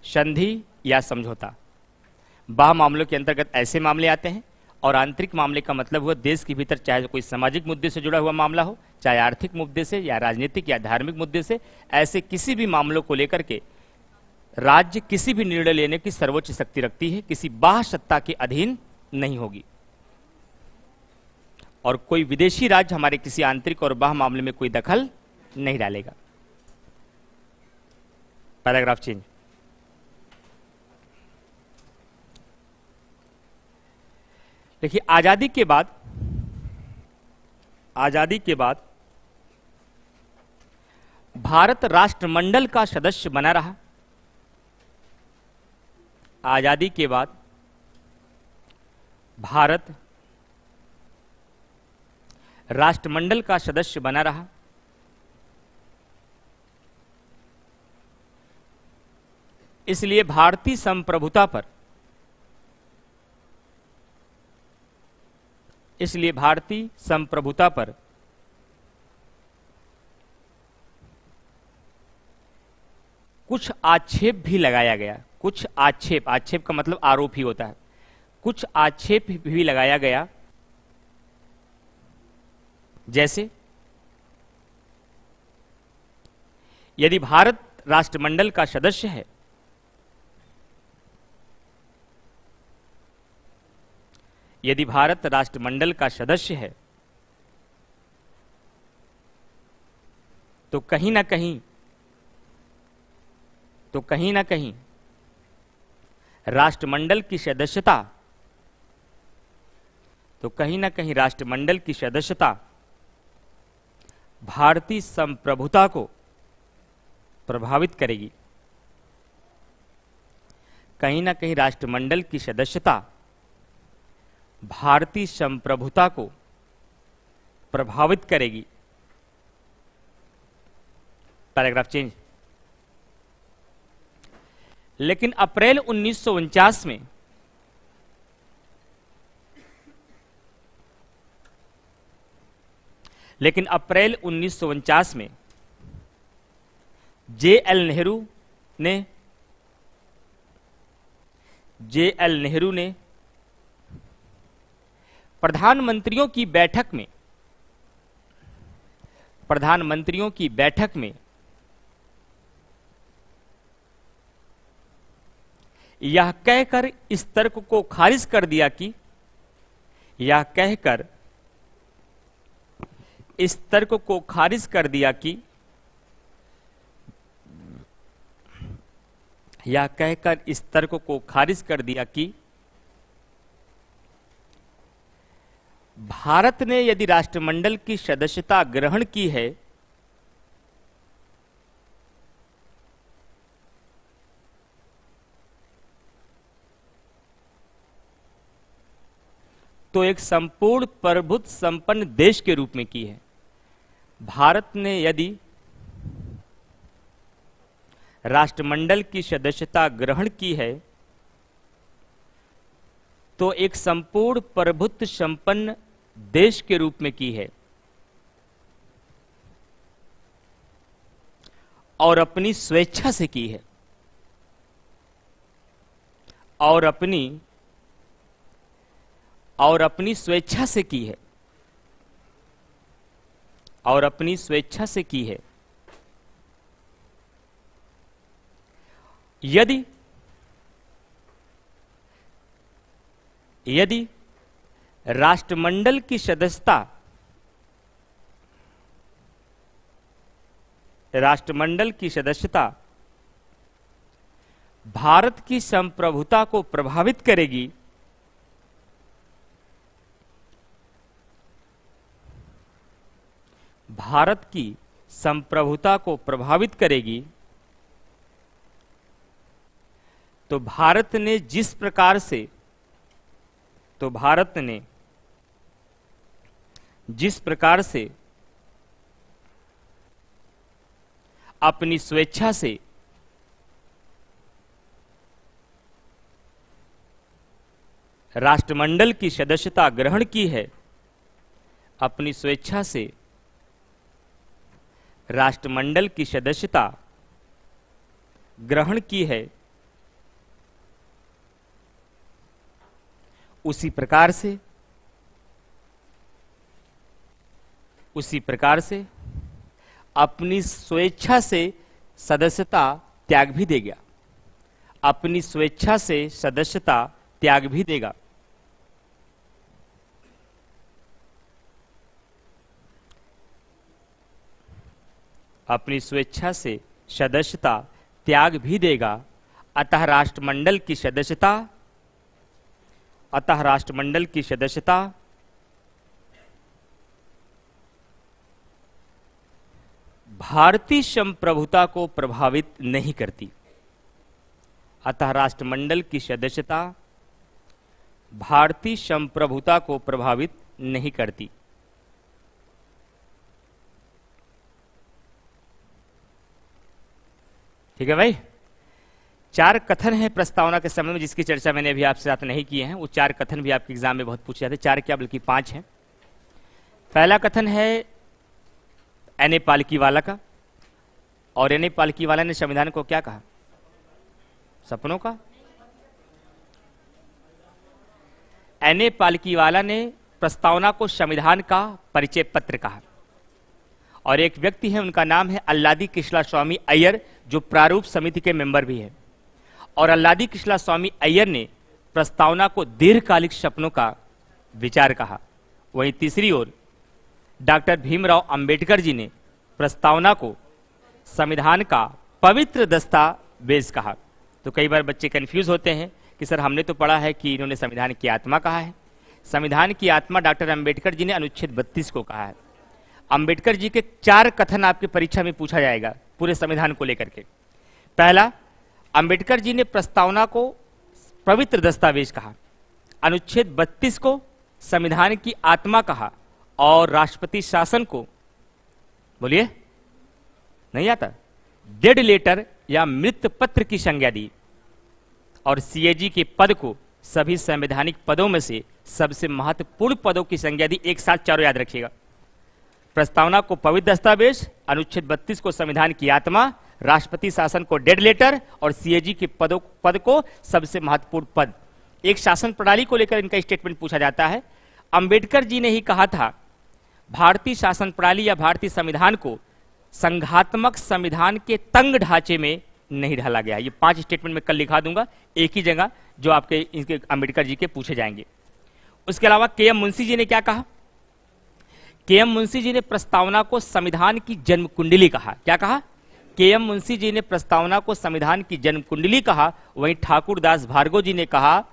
संधि या समझौता। बाह्य मामलों के अंतर्गत ऐसे मामले आते हैं। और आंतरिक मामले का मतलब हुआ देश के भीतर चाहे कोई सामाजिक मुद्दे से जुड़ा हुआ मामला हो, चाहे आर्थिक मुद्दे से या राजनीतिक या धार्मिक मुद्दे से, ऐसे किसी भी मामलों को लेकर के राज्य किसी भी निर्णय लेने की सर्वोच्च शक्ति रखती है, किसी बाह्य सत्ता के अधीन नहीं होगी। और कोई विदेशी राज्य हमारे किसी आंतरिक और बाह्य मामले में कोई दखल नहीं डालेगा। Paragraph change. देखिए, आजादी के बाद भारत राष्ट्रमंडल का सदस्य बना रहा। आजादी के बाद भारत राष्ट्रमंडल का सदस्य बना रहा। इसलिए भारतीय संप्रभुता पर कुछ आक्षेप भी लगाया गया। कुछ आक्षेप का मतलब आरोप ही होता है। कुछ आक्षेप भी लगाया गया, जैसे यदि भारत राष्ट्रमंडल का सदस्य है तो कहीं ना कहीं राष्ट्रमंडल की सदस्यता भारतीय संप्रभुता को प्रभावित करेगी। कहीं ना कहीं राष्ट्रमंडल की सदस्यता भारतीय संप्रभुता को प्रभावित करेगी। Paragraph change. लेकिन अप्रैल 1949 में जे एल नेहरू ने प्रधानमंत्रियों की बैठक में यह कहकर इस तर्क को खारिज कर दिया कि भारत ने यदि राष्ट्रमंडल की सदस्यता ग्रहण की है तो एक संपूर्ण प्रभुत्व संपन्न देश के रूप में की है। भारत ने यदि राष्ट्रमंडल की सदस्यता ग्रहण की है तो एक संपूर्ण प्रभुत्व संपन्न देश के रूप में की है और अपनी स्वेच्छा से की है और अपनी स्वेच्छा से की है। यदि राष्ट्रमंडल की सदस्यता भारत की संप्रभुता को प्रभावित करेगी तो भारत ने जिस प्रकार से अपनी स्वेच्छा से राष्ट्रमंडल की सदस्यता ग्रहण की है, अपनी स्वेच्छा से राष्ट्रमंडल की सदस्यता ग्रहण की है, उसी प्रकार से अपनी स्वेच्छा से सदस्यता त्याग भी देगा, अपनी स्वेच्छा से सदस्यता त्याग भी देगा। अपनी स्वेच्छा से सदस्यता त्याग भी देगा। अतः राष्ट्रमंडल की सदस्यता भारतीय संप्रभुता को प्रभावित नहीं करती। अतः राष्ट्रमंडल की सदस्यता भारतीय संप्रभुता को प्रभावित नहीं करती। ठीक है भाई। 4 कथन है प्रस्तावना के समय में, जिसकी चर्चा मैंने अभी आपसे साथ नहीं किए हैं। वो 4 कथन भी आपके एग्जाम में बहुत पूछे जाते हैं। 4 क्या बल्कि 5 हैं। पहला कथन है एन ए पालकीवाला का, और एन ए पालकीवाला ने संविधान को क्या कहा? सपनों का। एन ए पालकीवाला ने प्रस्तावना को संविधान का परिचय पत्र कहा। और एक व्यक्ति है, उनका नाम है अल्लादी कृष्णा स्वामी अय्यर, जो प्रारूप समिति के मेंबर भी है। और अल्लादी कृष्णा स्वामी अय्यर ने प्रस्तावना को दीर्घकालिक सपनों का विचार कहा। वहीं तीसरी ओर डॉक्टर भीमराव अंबेडकर जी ने प्रस्तावना को संविधान का पवित्र दस्तावेज कहा। तो कई बार बच्चे कंफ्यूज होते हैं कि सर हमने तो पढ़ा है कि इन्होंने संविधान की आत्मा कहा है। संविधान की आत्मा डॉक्टर अंबेडकर जी ने अनुच्छेद 32 को कहा है। अंबेडकर जी के 4 कथन आपकी परीक्षा में पूछा जाएगा पूरे संविधान को लेकर के। पहला, अंबेडकर जी ने प्रस्तावना को पवित्र दस्तावेज कहा, अनुच्छेद 32 को संविधान की आत्मा कहा, और राष्ट्रपति शासन को, बोलिए नहीं आता, डेड लेटर या मृत पत्र की संज्ञा दी। और सीएजी के पद को सभी संवैधानिक पदों में से सबसे महत्वपूर्ण पदों की संज्ञा दी। एक साथ चारों याद रखिएगा। प्रस्तावना को पवित्र दस्तावेज, अनुच्छेद 32 को संविधान की आत्मा, राष्ट्रपति शासन को डेड लेटर, और सीएजी के पद को सबसे महत्वपूर्ण पद। एक शासन प्रणाली को लेकर इनका स्टेटमेंट पूछा जाता है। अंबेडकर जी ने ही कहा था भारतीय शासन प्रणाली या भारतीय संविधान को संघात्मक संविधान के तंग ढांचे में नहीं ढाला गया। ये 5 स्टेटमेंट मैं कल लिखा दूंगा एक ही जगह, जो आपके इनके अंबेडकर जी के पूछे जाएंगे। उसके अलावा के.एम. मुंशी जी ने क्या कहा? के.एम. मुंशी जी ने प्रस्तावना को संविधान की जन्म कुंडली कहा। क्या कहा? के.एम. मुंशी जी ने प्रस्तावना को संविधान की जन्म कुंडली कहा। वहीं ठाकुर दास भार्गव जी ने कहा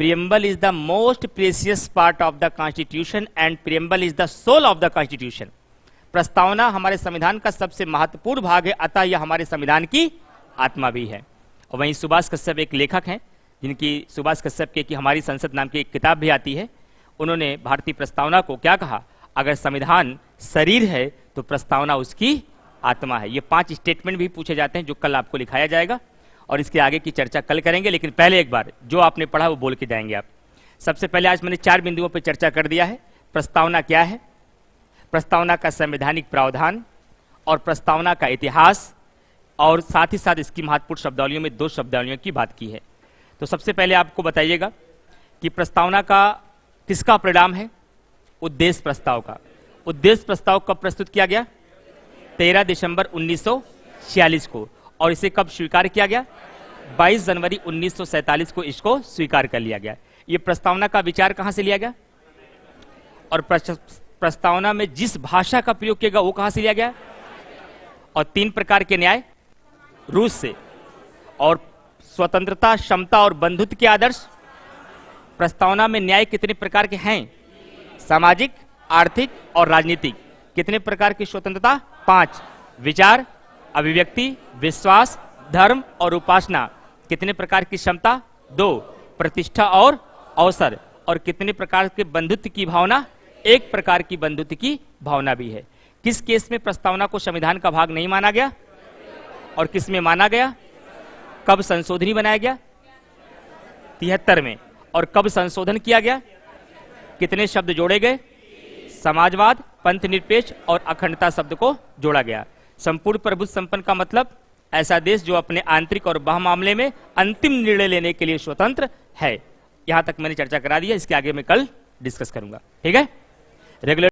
preamble is the most precious part of the constitution and preamble is the soul of the constitution. प्रस्तावना हमारे संविधान का सबसे महत्वपूर्ण भाग है, अतः यह हमारे संविधान की आत्मा भी है। और वहीं सुभाष कश्यप एक लेखक हैं, जिनकी सुभाष कश्यप की हमारी संसद नाम की एक किताब भी आती है। उन्होंने भारतीय प्रस्तावना को क्या कहा? अगर संविधान शरीर है तो प्रस्तावना उसकी आत्मा है। ये 5 स्टेटमेंट भी पूछे जाते हैं, जो कल आपको लिखाया जाएगा, और इसके आगे की चर्चा कल करेंगे। लेकिन पहले एक बार जो आपने पढ़ा वो बोल के जाएंगे आप। सबसे पहले आज मैंने 4 बिंदुओं पर चर्चा कर दिया है। प्रस्तावना क्या है, प्रस्तावना का संवैधानिक प्रावधान, और प्रस्तावना का इतिहास, और साथ ही साथ इसकी महत्वपूर्ण शब्दावलियों में 2 शब्दावलियों की बात की है। तो सबसे पहले आपको बताइएगा कि प्रस्तावना का किसका परिणाम है? उद्देश्य प्रस्ताव का। उद्देश्य प्रस्ताव कब प्रस्तुत किया गया? 13 दिसंबर 1946 को। और इसे कब स्वीकार किया गया? 22 जनवरी 1947 को इसको स्वीकार कर लिया गया। ये प्रस्तावना का विचार कहां से लिया गया? और प्रस्तावना में जिस भाषा का प्रयोग किया गया वो कहां से लिया गया? और 3 प्रकार के न्याय रूस से। और स्वतंत्रता, समता और बंधुत्व के आदर्श। प्रस्तावना में न्याय कितने प्रकार के हैं? सामाजिक, आर्थिक और राजनीतिक। कितने प्रकार की स्वतंत्रता? 5। विचार, अभिव्यक्ति, विश्वास, धर्म और उपासना। कितने प्रकार की क्षमता? 2। प्रतिष्ठा और अवसर। और कितने प्रकार के बंधुत्व की भावना? 1 प्रकार की बंधुत्व की भावना भी है। किस केस में प्रस्तावना को संविधान का भाग नहीं माना गया और किस में माना गया? कब संशोधनी बनाया गया? 73 में। और कब संशोधन किया गया? कितने शब्द जोड़े गए? समाजवाद, पंथ निरपेक्ष और अखंडता शब्द को जोड़ा गया। संपूर्ण प्रभुत्व संपन्न का मतलब ऐसा देश जो अपने आंतरिक और बाह्य मामले में अंतिम निर्णय लेने के लिए स्वतंत्र है। यहां तक मैंने चर्चा करा दी है, इसके आगे मैं कल डिस्कस करूंगा। ठीक है। रेगुलर